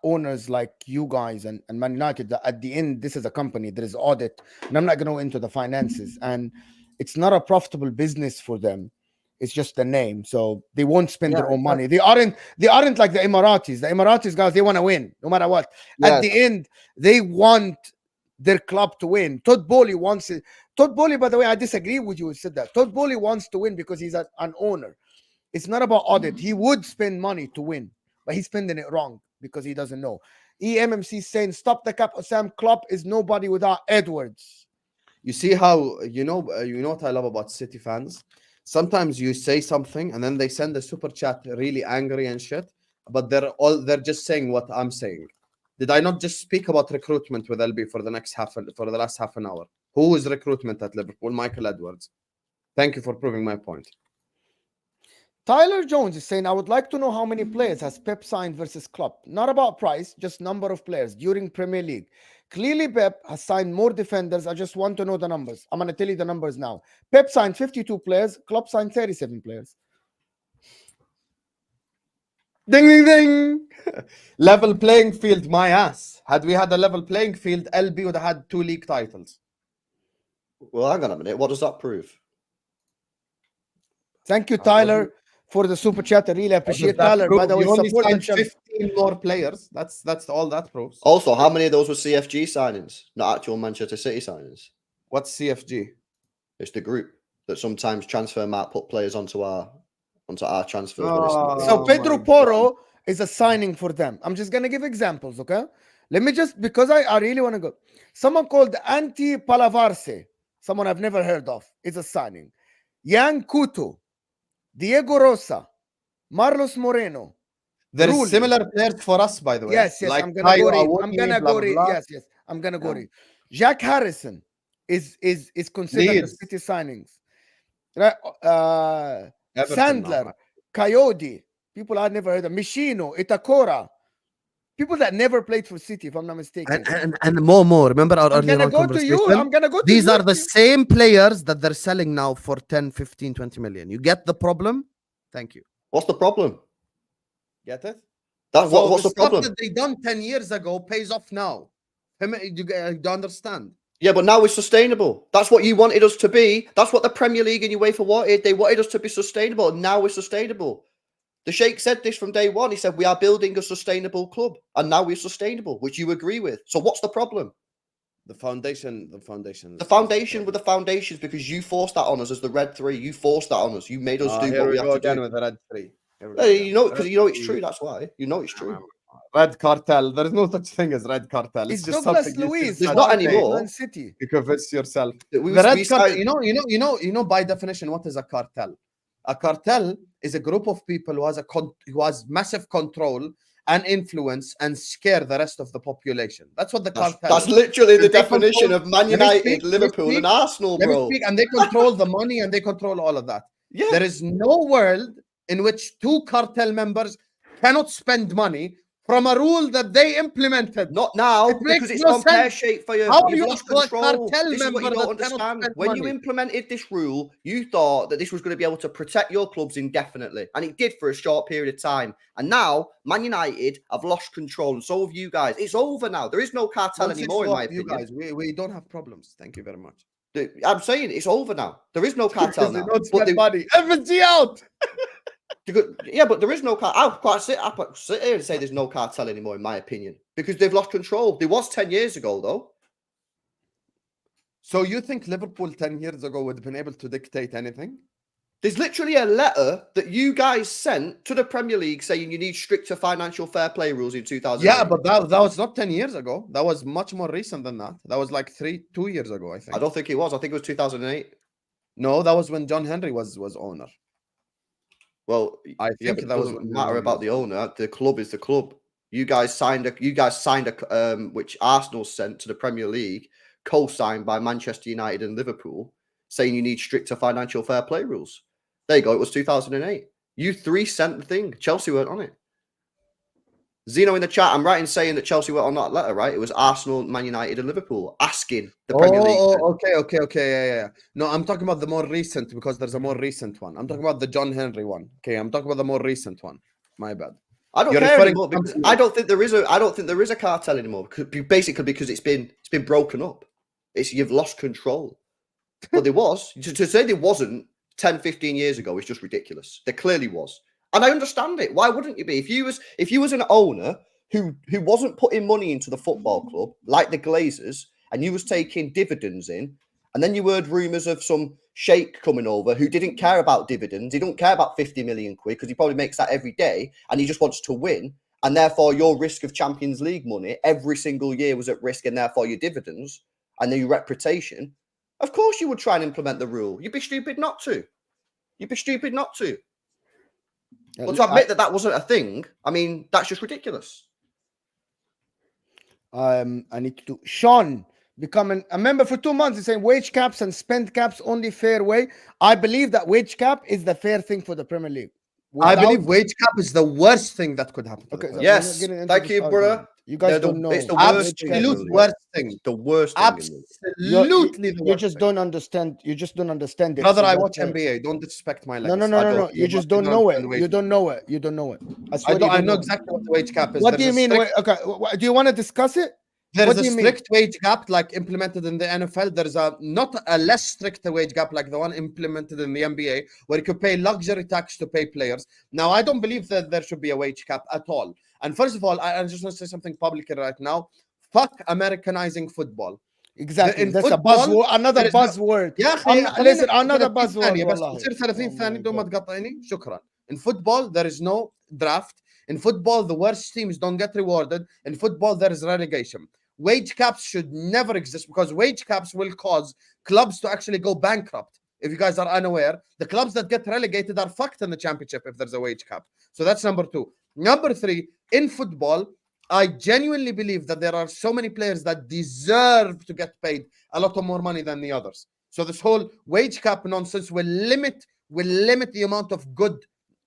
owners like you guys and Man United. That at the end, this is a company. There is audit, and I'm not going to go into the finances. And it's not a profitable business for them. It's just the name, so they won't spend their own money. They aren't like the Emiratis. The Emiratis guys, they want to win no matter what. Yes. At the end, they want their club to win. Todd Bowley wants it. Todd Bowley, by the way, I disagree with you. Said that Todd Bowley wants to win because he's an owner. It's not about audit. He would spend money to win, but he's spending it wrong because he doesn't know. EMMC saying, stop the cap. Sam Klopp is nobody without Edwards. You see how you know what I love about City fans? Sometimes you say something and then they send a super chat really angry and shit, but they're just saying what I'm saying. Did I not just speak about recruitment with LB for the last half an hour? Who is recruitment at Liverpool? Michael Edwards. Thank you for proving my point. Tyler Jones is saying, I would like to know how many players has Pep signed versus Klopp. Not about price, just number of players during Premier League. Clearly, Pep has signed more defenders. I just want to know the numbers. I'm going to tell you the numbers now. Pep signed 52 players. Klopp signed 37 players. Ding, ding, ding. Level playing field, my ass. Had we had a level playing field, LB would have had 2 league titles. Well, hang on a minute. What does that prove? Thank you, Tyler, for the super chat. I really appreciate Tyler. By the way, you only support the signed channel. 15 more players. That's all that proves. Also, how many of those were CFG signings, not actual Manchester City signings? What's CFG? It's the group that sometimes Transfermarkt put players onto our transfers. So Pedro Porro is a signing for them. I'm just gonna give examples, okay? Let me just, because I really want to go. Someone called Anti Palavarse, someone I've never heard of, is a signing. Yan Couto, Diego Rosa, Marlos Moreno. There Rulli. is similar players for us, by the way. Yes, like I'm gonna go read. Awoni, I'm gonna blah, go read. blah, blah. Yes, I'm gonna go read. Jack Harrison is considered Leeds. the City signings. Right? Everton Sandler, now. Coyote, people I'd never heard of. Michino, Itakura, people that never played for City, if I'm not mistaken. And more. Remember our I'm earlier gonna go to you. I'm gonna go to These you. are the same players that they're selling now for 10, 15, 20 million. You get the problem? Thank you. What's the problem? Get it? What's the stuff problem? that they done 10 years ago pays off now. You understand? Yeah, but now it's sustainable. That's what you wanted us to be. That's what the Premier League and UEFA wanted. They wanted us to be sustainable. And now we're sustainable. The Sheikh said this from day one. He said, we are building a sustainable club. And now we're sustainable, which you agree with. So what's the problem? The foundation. The foundation with the foundations, because you forced that on us as the red 3. You forced that on us. You made us do what we have to do. With the red 3. You know, because you know it's true. That's why. You know it's true. Red Cartel. There is no such thing as Red Cartel. It's just Douglas something Luiz. There's not anymore. Man City. You convince yourself. The Red Cartel. You know. By definition, what is a cartel? A cartel is a group of people who has massive control and influence and scare the rest of the population. That's what the cartel. That's literally the definition of Man United, Liverpool, and Arsenal, bro. And they control the money and they control all of that. Yeah. There is no world in which 2 cartel members cannot spend money from a rule that they implemented. Not now, It makes because it's no gone pear sense. shaped for you. How are You've you lost a control. cartel This is what member you don't that cannot understand. spend When you money? implemented this rule, you thought that this was going to be able to protect your clubs indefinitely. And it did for a short period of time. And now, Man United have lost control, and so have you guys. It's over now. There is no cartel anymore, in my opinion. You guys, we don't have problems. Thank you very much. I'm saying it's over now. There is no cartel now. Don't spend money. FNC out! Yeah, but there is no cartel. I'll quite sit here and say there's no cartel anymore, in my opinion, because they've lost control. There was 10 years ago, though. So you think Liverpool 10 years ago would have been able to dictate anything? There's literally a letter that you guys sent to the Premier League saying you need stricter financial fair play rules in 2000. Yeah, but that was not 10 years ago. That was much more recent than that. That was like 2 years ago, I think. I don't think it was. I think it was 2008. No, that was when John Henry was owner. Well, I think that that doesn't matter about the owner. The club is the club. You guys signed a which Arsenal sent to the Premier League, co-signed by Manchester United and Liverpool, saying you need stricter financial fair play rules. There you go. It was 2008. You 3 sent the thing. Chelsea weren't on it. Zeno in the chat, I'm right in saying that Chelsea weren't on that letter, right? It was Arsenal, Man United, and Liverpool asking the Premier League. Oh, okay. Yeah. No, I'm talking about the more recent, because there's a more recent one. I'm talking about the John Henry one. Okay, I'm talking about the more recent one. My bad. I don't care anymore, because I don't think there is a cartel anymore. Basically, because it's been broken up. You've lost control. But there was to say there wasn't 10, 15 years ago is just ridiculous. There clearly was. And I understand it. Why wouldn't you be? If you was an owner who wasn't putting money into the football club, like the Glazers, and you was taking dividends in, and then you heard rumours of some sheikh coming over who didn't care about dividends, he don't care about 50 million quid because he probably makes that every day, and he just wants to win, and therefore your risk of Champions League money every single year was at risk, and therefore your dividends and then your reputation, of course you would try and implement the rule. You'd be stupid not to. You'd be stupid not to. But to admit that wasn't a thing, I mean, that's just ridiculous. I need to do Sean becoming a member for 2 months. He's saying wage caps and spend caps only fair way. I believe that wage cap is the fair thing for the Premier League. I believe wage cap is the worst thing that could happen. Okay, so yes, thank you, brother. You guys don't know. It's the worst thing. The worst thing. Absolutely the worst. You just don't understand. You just don't understand it. Brother, I watch NBA. Don't disrespect my legacy. No. You just don't know it. You don't know it. You don't know it. I know exactly what the wage cap is. What do you mean? Okay, do you want to discuss it? There's a strict wage gap like implemented in the NFL. There's not a less strict wage gap like the one implemented in the NBA, where you could pay luxury tax to pay players. Now, I don't believe that there should be a wage cap at all. And first of all, I just want to say something publicly right now. Fuck Americanizing football. Exactly. That's a buzzword. Another buzzword. Listen, another buzzword. In football, there is no draft. In football, the worst teams don't get rewarded. In football, there is relegation. Wage caps should never exist because wage caps will cause clubs to actually go bankrupt. If you guys are unaware, the clubs that get relegated are fucked in the championship if there's a wage cap. So that's number 2. Number 3, in football, I genuinely believe that there are so many players that deserve to get paid a lot more money than the others. So this whole wage cap nonsense will limit the amount of good,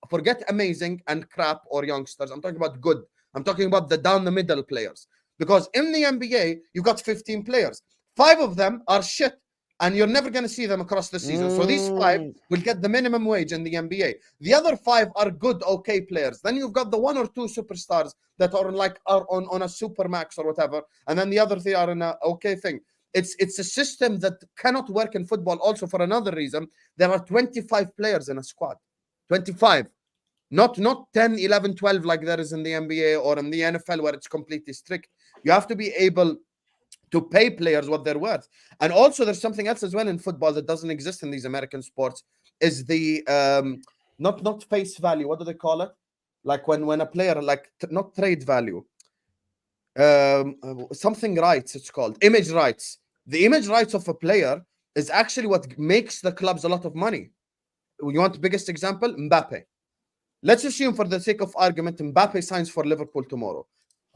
forget amazing and crap or youngsters. I'm talking about good. I'm talking about the down the middle players. Because in the NBA, you've got 15 players. 5 of them are shit, and you're never going to see them across the season. So these 5 will get the minimum wage in the NBA. The other 5 are good, okay players. Then you've got the 1 or 2 superstars that are on a super max or whatever, and then the other 3 are in a okay thing. It's a system that cannot work in football. Also, for another reason, there are 25 players in a squad. 25. Not 10, 11, 12 like there is in the NBA or in the NFL where it's completely strict. You have to be able to pay players what they're worth. And also there's something else as well in football that doesn't exist in these American sports, is the not face value. What do they call it? Like when a player, like not trade value, something rights, it's called image rights. The image rights of a player is actually what makes the clubs a lot of money. You want the biggest example? Mbappe. Let's assume for the sake of argument, Mbappe signs for Liverpool tomorrow.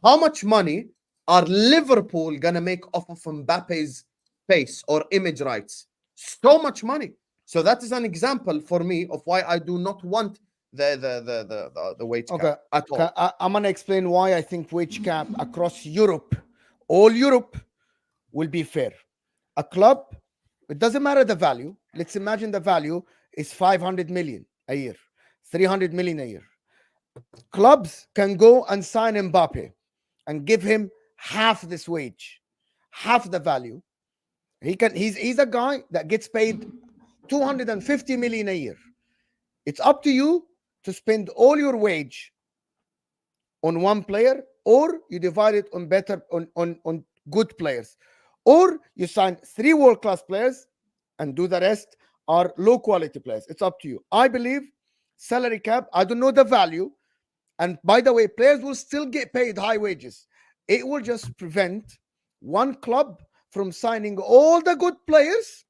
How much money are Liverpool gonna make off of Mbappe's face or image rights? So much money. So that is an example for me of why I do not want the wage cap at all. I'm gonna explain why I think wage cap across Europe, all Europe, will be fair. A club, it doesn't matter the value. Let's imagine the value is 500 million a year, 300 million a year. Clubs can go and sign Mbappe and give him half this wage, half the value. He's a guy that gets paid 250 million a year. It's up to you to spend all your wage on one player, or you divide it on on good players, or you sign 3 world-class players and do the rest are low quality players. It's up to you. I believe salary cap, I don't know the value, and by the way, players will still get paid high wages. It will just prevent one club from signing all the good players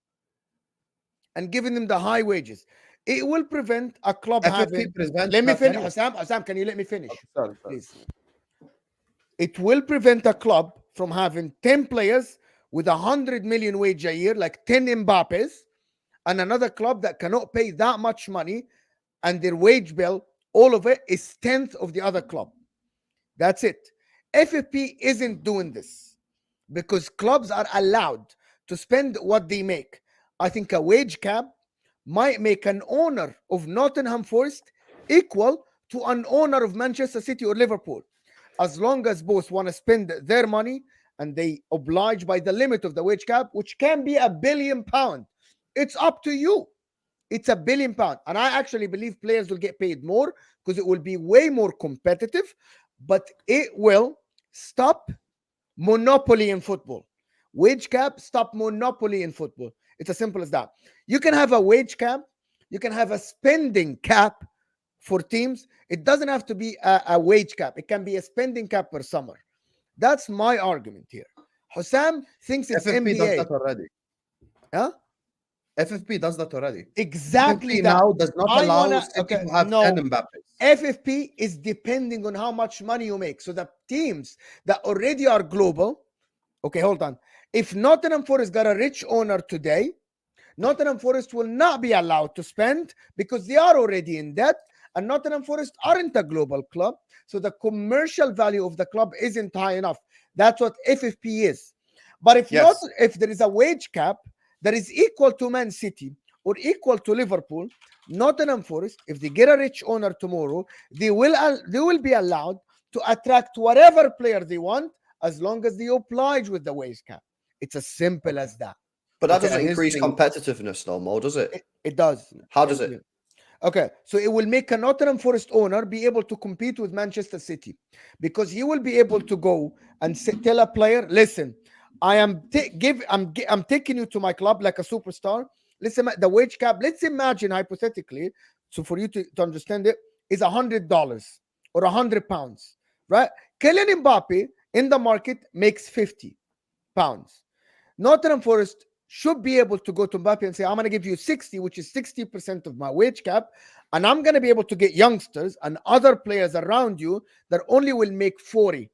and giving them the high wages. It will prevent a club having... Let me finish. Hassan, can you let me finish? Sorry. Please. It will prevent a club from having 10 players with 100 million wage a year, like 10 Mbappes, and another club that cannot pay that much money, and their wage bill, all of it, is 10th of the other club. That's it. FFP isn't doing this because clubs are allowed to spend what they make. I think a wage cap might make an owner of Nottingham Forest equal to an owner of Manchester City or Liverpool, as long as both want to spend their money and they oblige by the limit of the wage cap, which can be £1 billion. It's up to you. It's £1 billion. And I actually believe players will get paid more because it will be way more competitive, but it will stop monopoly in football. Wage cap, stop monopoly in football. It's as simple as that. You can have a wage cap. You can have a spending cap for teams, it doesn't have to be a wage cap. It can be a spending cap per summer. That's my argument here. Hussam thinks it's FFP does NBA. that already. Huh? FFP does that already. Exactly FFP that. now does not I allow wanna City to have 10 Mbappes. FFP is depending on how much money you make. So the teams that already are global, okay, hold on. If Nottingham Forest got a rich owner today, Nottingham Forest will not be allowed to spend because they are already in debt, and Nottingham Forest aren't a global club. So the commercial value of the club isn't high enough. That's what FFP is. But if not, if there is a wage cap that is equal to Man City or equal to Liverpool, Nottingham Forest, if they get a rich owner tomorrow, they will be allowed to attract whatever player they want as long as they oblige with the wage cap. It's as simple as that. But that doesn't increase competitiveness no more, does it? It does. How does it? Okay, so it will make a Nottingham Forest owner be able to compete with Manchester City because he will be able to go and tell a player, listen, I'm taking you to my club like a superstar. Listen, the wage cap, let's imagine hypothetically, so for you to understand it, is $100 or £100, right? Kylian Mbappe in the market makes £50. Nottingham Forest should be able to go to Mbappe and say, I'm going to give you 60, which is 60% of my wage cap, and I'm going to be able to get youngsters and other players around you that only will make 40.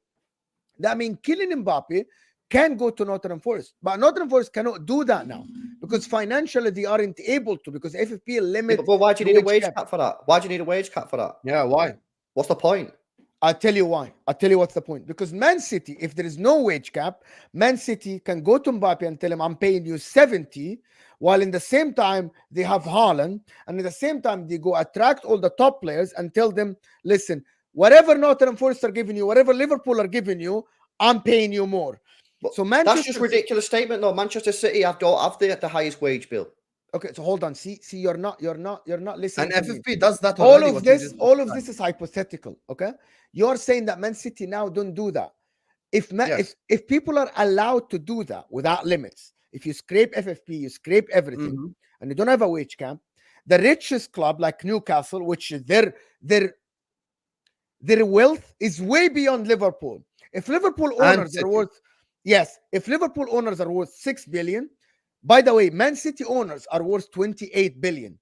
That means Kylian Mbappe can go to Nottingham Forest, but Nottingham Forest cannot do that now because financially they aren't able to because FFP limits. But why do you need a wage cap for that? Why do you need a wage cap for that? Yeah, why? What's the point? I'll tell you why. I'll tell you what's the point. Because Man City, if there is no wage cap, Man City can go to Mbappe and tell him, I'm paying you 70, while in the same time, they have Haaland, and at the same time, they go attract all the top players and tell them, listen, whatever Nottingham Forest are giving you, whatever Liverpool are giving you, I'm paying you more. But so Manchester that's just a ridiculous statement, though. Manchester City have the highest wage bill. Okay, so hold on. See, you're not listening. And FFP does that already. All all of this is hypothetical. Okay, you're saying that Man City now don't do that. If people are allowed to do that without limits, if you scrape FFP, you scrape everything, and you don't have a wage cap, the richest club like Newcastle, which their wealth is way beyond Liverpool. If Liverpool owners are worth, if Liverpool owners are worth 6 billion. By the way, Man City owners are worth 28 billion.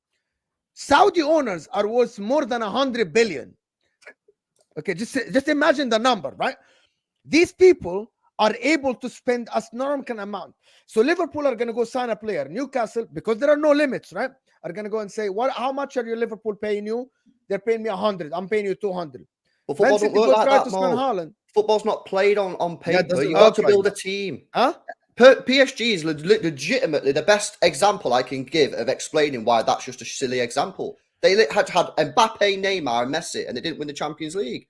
Saudi owners are worth more than 100 billion. Okay, just imagine the number, right? These people are able to spend astronomical amount. So Liverpool are going to go sign a player. Newcastle, because there are no limits, right? Are going to go and say, how much are you Liverpool paying you? They're paying me 100. I'm paying you 200. Well, football don't work like that, Football's not played on paper. You got to build a team. Huh? PSG is legitimately the best example I can give of explaining why that's just a silly example. They had Mbappe, Neymar, and Messi, and they didn't win the Champions League.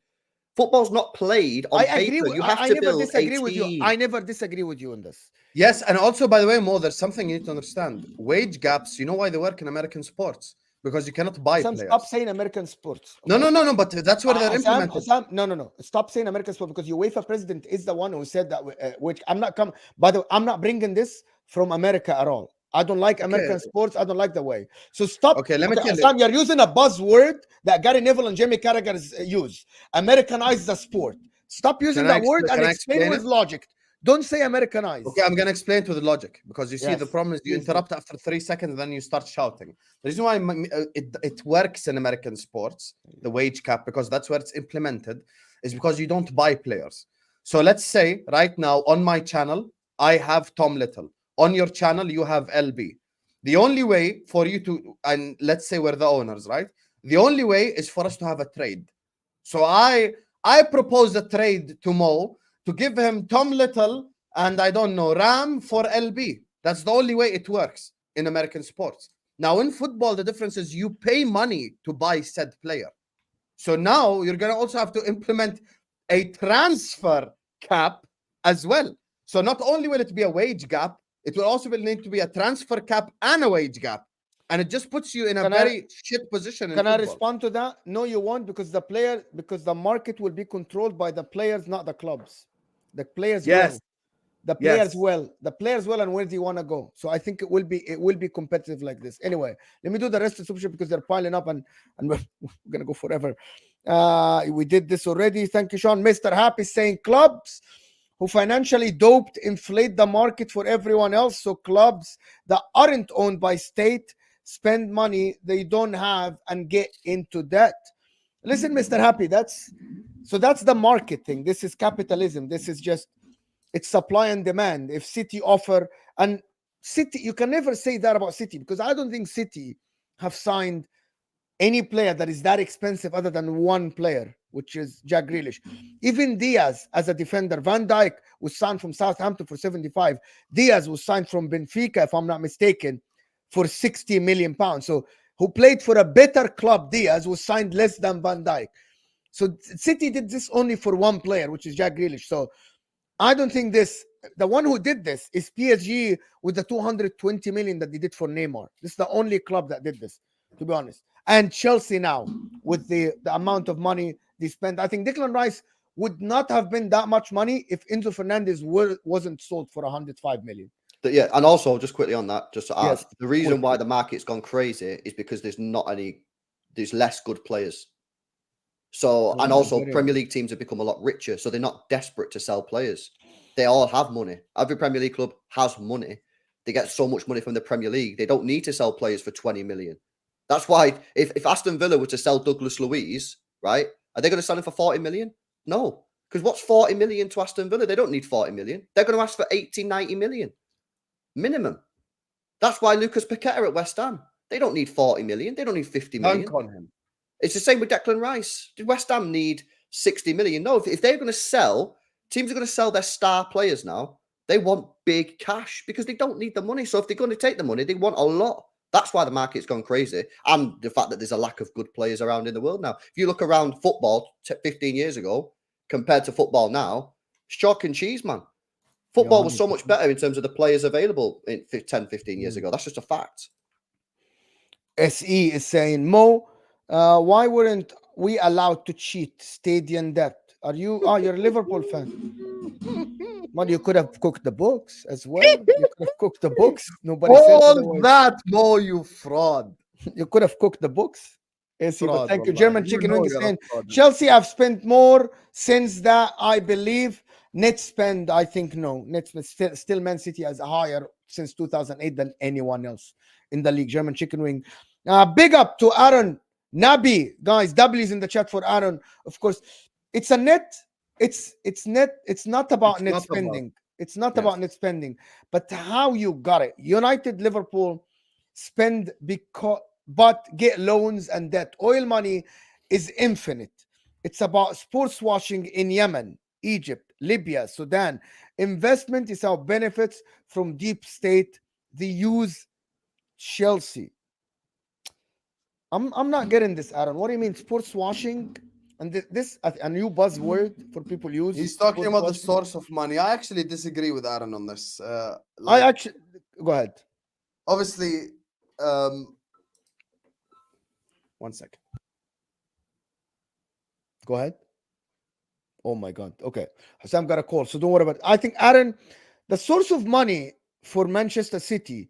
Football's not played on paper. You have to build a team. I never disagree with you on this. Yes, and also, by the way, Mo, there's something you need to understand. Wage gaps, you know why they work in American sports? Because you cannot buy players. Stop saying American sports. Okay? No, but that's where they're implemented. No. Stop saying American sports because UEFA President is the one who said that, which I'm not coming. By the way, I'm not bringing this from America at all. I don't like American sports. I don't like the way. So stop. Okay, let me tell you. Sam, you're using a buzzword that Gary Neville and Jamie Carragher use. Americanize the sport. Stop using that word and explain with logic. Don't say Americanized. Okay, I'm going to explain to the logic because you see the problem is you interrupt after 3 seconds, then you start shouting. The reason why it works in American sports, the wage cap, because that's where it's implemented, is because you don't buy players. So let's say right now on my channel, I have Tom Little. On your channel, you have LB. The only way for you to, and let's say we're the owners, right? The only way is for us to have a trade. So I propose a trade to Mo to give him Tom Little and I don't know, Ram for LB. That's the only way it works in American sports. Now in football, the difference is you pay money to buy said player. So now you're going to also have to implement a transfer cap as well. So not only will it be a wage gap, it will also need to be a transfer cap and a wage gap. And it just puts you in a very shit position. Can I respond to that? No, you won't, because the market will be controlled by the players, not the clubs. The players will. The players Yes. the players well, and where do you want to go? So I think it will be competitive like this. Anyway, let me do the rest of the super because they're piling up, and we're gonna go forever. We did this already. Thank you, Sean. Mr. Happy saying clubs who financially doped inflate the market for everyone else. So clubs that aren't owned by state spend money they don't have and get into debt. Listen, Mr. Happy, that's the market thing. This is capitalism. This is just, it's supply and demand. If City offer, and City, you can never say that about City because I don't think City have signed any player that is that expensive other than one player, which is Jack Grealish. Even Diaz as a defender, Van Dijk was signed from Southampton for 75. Diaz was signed from Benfica, if I'm not mistaken, for 60 million pounds. So who played for a better club, Diaz, was signed less than Van Dijk. So City did this only for one player, which is Jack Grealish. So I don't think the one who did this is PSG with the 220 million that they did for Neymar. This is the only club that did this, to be honest. And Chelsea now, with the amount of money they spent. I think Declan Rice would not have been that much money if Enzo Fernandez wasn't sold for 105 million. Yeah, and also just quickly on that, just to add, the reason why the market's gone crazy is because there's less good players. So, and also Premier League teams have become a lot richer, so they're not desperate to sell players. They all have money. Every Premier League club has money. They get so much money from the Premier League. They don't need to sell players for 20 million. That's why if Aston Villa were to sell Douglas Luiz, right, are they going to sell him for 40 million? No, because what's 40 million to Aston Villa? They don't need 40 million. They're going to ask for 80, 90 million minimum. That's why Lucas Paqueta at West Ham. They don't need 40 million. They don't need 50 million. Dunk on him. It's the same with Declan Rice. Did West Ham need 60 million? No, if they're going to sell, teams are going to sell their star players now. They want big cash because they don't need the money. So if they're going to take the money, they want a lot. That's why the market's gone crazy. And the fact that there's a lack of good players around in the world now. If you look around football 15 years ago compared to football now, it's chalk and cheese, man. Football was so much better in terms of the players available 10, 15 years ago. That's just a fact. SE is saying, Mo, why weren't we allowed to cheat? Stadium debt. You're a Liverpool fan. Well, you could have cooked the books as well. You could have cooked the books. Nobody said all that, Mo, you fraud. You could have cooked the books. SE, but thank you. Wallah. German Chicken Wing is saying, Chelsea have spent more since that, I believe. Net spend, I think no. Net spend, still Man City has higher since 2008 than anyone else in the league. German Chicken Wing. Big up to Aaron Nabi, guys. W's in the chat for Aaron. Of course, it's a net. It's net. It's not about net spending. It's not about net spending, but how you got it. United, Liverpool spend but get loans and debt. Oil money is infinite. It's about sports washing in Yemen, Egypt, Libya, Sudan. Investment is our benefits from deep state. They use Chelsea. I'm not getting this, Aaron. What do you mean sports washing? And this a new buzzword for people use. He's talking about the source of money. I actually disagree with Aaron on this. I actually go ahead. Obviously, 1 second. Go ahead. Oh my God. Okay. Hassan got a call, so don't worry about it. I think, Aaron, the source of money for Manchester City,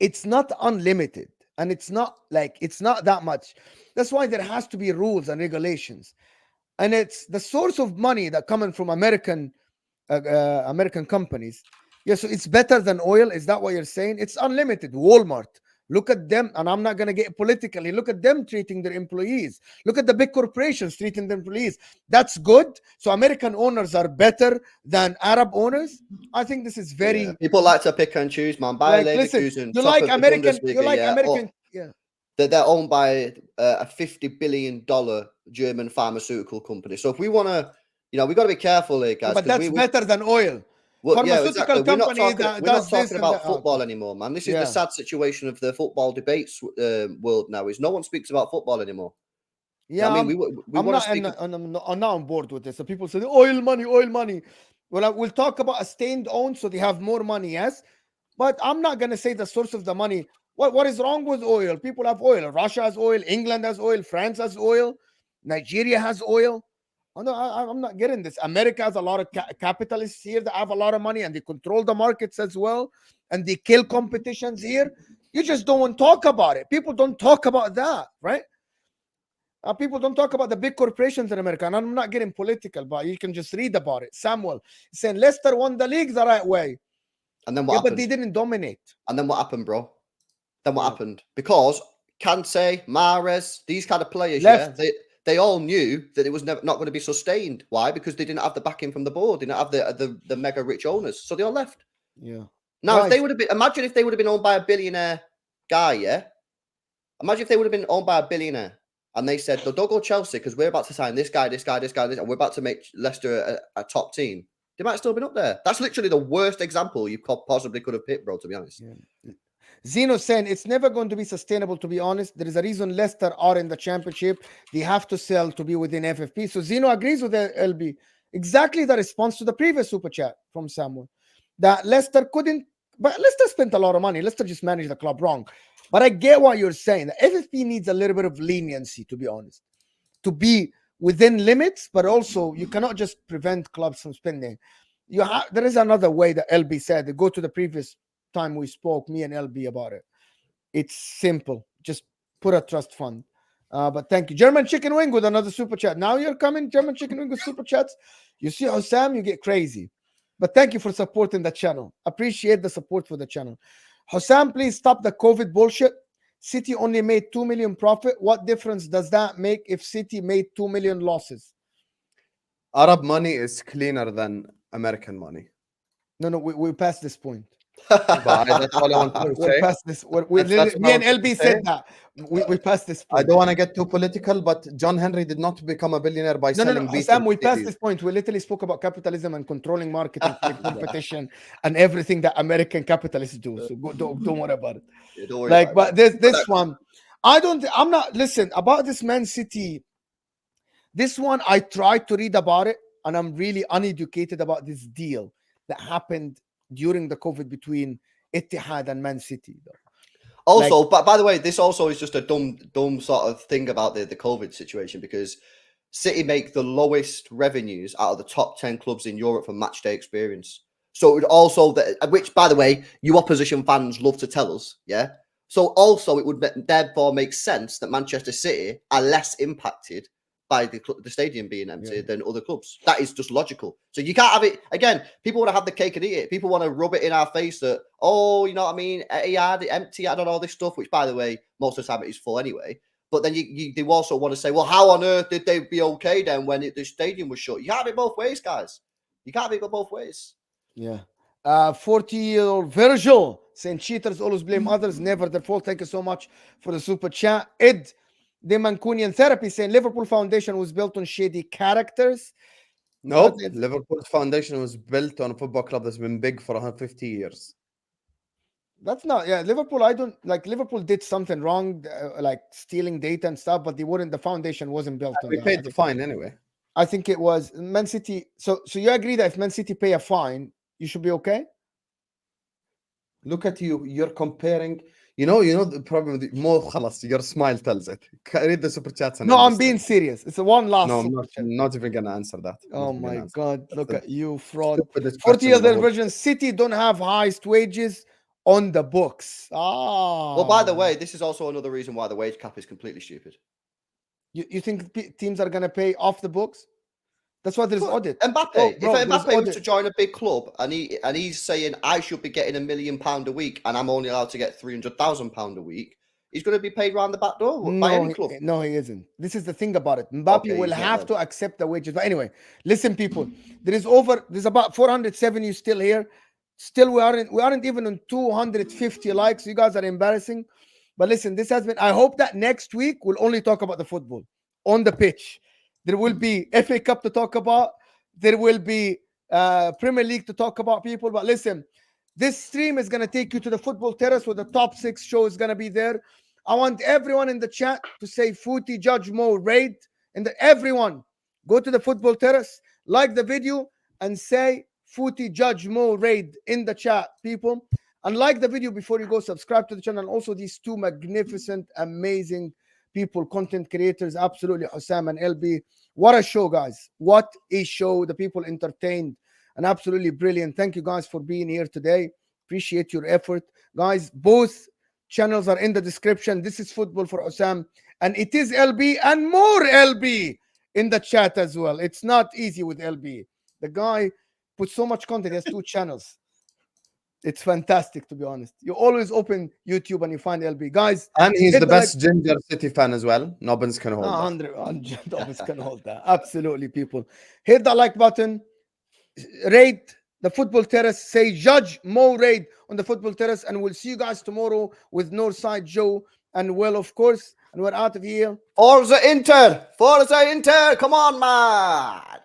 it's not unlimited. And it's not that much. That's why there has to be rules and regulations. And it's the source of money that coming from American companies. Yeah, so it's better than oil. Is that what you're saying? It's unlimited. Walmart. Look at them, and I'm not going to get politically. Look at them treating their employees. Look at the big corporations treating their employees. That's good. So American owners are better than Arab owners. I think this is very... Yeah. People like to pick and choose, man. Bayer Leverkusen. You like American... Yeah. They're owned by a $50 billion German pharmaceutical company. So if we want to... we've got to be careful here, guys. But that's better than oil. Well, pharmaceutical company we're not talking about football anymore, man. This is the sad situation of the football debates world now. Is no one speaks about football anymore. Yeah, I mean, I'm not on board with this. So people say oil money. Well, we'll talk about a state owned, so they have more money, yes. But I'm not gonna say the source of the money. What is wrong with oil? People have oil. Russia has oil. England has oil. France has oil. Nigeria has oil. Oh, no, I'm not getting this. America has a lot of capitalists here that have a lot of money and they control the markets as well, and they kill competitions here. You just don't want to talk about it. People don't talk about that, right? People don't talk about the big corporations in America, and I'm not getting political, but you can just read about it. Samuel saying Leicester won the league the right way. And then what happened? But they didn't dominate. And then what happened, bro? Then what happened? Because Kante, Mahrez, these kind of players, they all knew that it was not going to be sustained. Why? Because they didn't have the backing from the board. They didn't have the mega rich owners, so they all left. Yeah. Now, if they would have been, imagine if they would have been owned by a billionaire guy. Yeah. Imagine if they would have been owned by a billionaire. And they said, no, don't go Chelsea because we're about to sign this guy, and we're about to make Leicester a top team. They might have still been up there. That's literally the worst example you possibly could have picked, bro, to be honest. Yeah. Zeno saying it's never going to be sustainable, to be honest. There is a reason Leicester are in the championship. They have to sell to be within FFP. So Zeno agrees with the LB. Exactly the response to the previous super chat from someone. That Leicester couldn't, but Leicester spent a lot of money. Leicester just managed the club wrong. But I get what you're saying. The FFP needs a little bit of leniency, to be honest, to be within limits, but also you cannot just prevent clubs from spending. There is another way that LB said. Go to the previous time we spoke, me and LB, about it. It's simple. Just put a trust fund. But thank you. German Chicken Wing with another super chat. Now you're coming, German Chicken Wing with super chats. You see how Sam, you get crazy. But thank you for supporting the channel. Appreciate the support for the channel. Hossam, please stop the COVID bullshit. City only made 2 million profit. What difference does that make if City made 2 million losses? Arab money is cleaner than American money. No, we passed this point. But that's all I want to say. Past this. Me and LB said that. We passed this point. I don't want to get too political, but John Henry did not become a billionaire by selling beef. Sam, we passed this point. We literally spoke about capitalism and controlling market and competition and everything that American capitalists do. So don't worry about it. Yeah, don't worry but this one, listen, about this Man City. This one, I tried to read about it, and I'm really uneducated about this deal that happened during the COVID between Etihad and Man City. Also, but by the way, this also is just a dumb sort of thing about the COVID situation, because City make the lowest revenues out of the top 10 clubs in Europe for match day experience. So it would also, which by the way, you opposition fans love to tell us, yeah? So also it would therefore make sense that Manchester City are less impacted by the stadium being empty than other clubs. That is just logical. So you can't have it, again, people want to have the cake and eat it. People want to rub it in our face that, oh, you know what I mean, Etihad, empty, I don't know, this stuff, which by the way, most of the time it is full anyway. But then they also want to say, well, how on earth did they be okay then when the stadium was shut? You can't have it both ways, guys. You can't have it both ways. Yeah. 40-year-old Virgil saying cheaters always blame others, never their fault. Thank you so much for the super chat. Ed, the Mancunian Therapy saying Liverpool Foundation was built on shady characters. No, Liverpool's foundation was built on a football club that's been big for 150 years. That's not, Liverpool, I don't, Liverpool did something wrong, like stealing data and stuff, but the foundation wasn't built on that. We paid the fine anyway. I think it was Man City. So you agree that if Man City pay a fine, you should be okay? Look at you. You're comparing. You know the problem with your smile tells it. Read the super chats. No, I'm being serious. It's a one last. No, I'm not even gonna answer that. Oh my God! Look at you, fraud. 40-year version. City don't have highest wages on the books. Well, by the way, this is also another reason why the wage cap is completely stupid. You think teams are gonna pay off the books? That's why there's audit. Mbappe, if Mbappe was to join a big club and he's saying I should be getting £1 million a week and I'm only allowed to get £300,000 a week, he's going to be paid round the back door by any club. No, he isn't. This is the thing about it. Mbappe will have to accept the wages. But anyway, listen, people. There's about 407 you still here. Still, we aren't even on 250 likes. You guys are embarrassing. But listen, this has been. I hope that next week we'll only talk about the football on the pitch. There will be FA Cup to talk about. There will be Premier League to talk about, people. But listen, this stream is going to take you to the football terrace where the top 6 show is going to be there. I want everyone in the chat to say Footy Judge Mo Raid. And everyone, go to the football terrace, like the video, and say Footy Judge Mo Raid in the chat, people. And like the video before you go, subscribe to the channel. And also these 2 magnificent, amazing people, content creators. Absolutely, Hussam and LB. What a show, guys. What a show. The people entertained and absolutely brilliant. Thank you guys for being here today. Appreciate your effort. Guys, both channels are in the description. This is Football for Hussam, and it is LB and more LB in the chat as well. It's not easy with LB. The guy puts so much content. He has 2 channels. It's fantastic, to be honest. You always open YouTube and you find LB. Guys, and he's the best Ginger City fan as well. Nobbins can hold that. 100 Nobbins can hold that. Absolutely, people. Hit that like button. Rate the Football Terrace. Say Judge Mo Raid on the Football Terrace. And we'll see you guys tomorrow with Northside Joe and Will, of course. And we're out of here. Forza Inter! Forza Inter! Come on, man!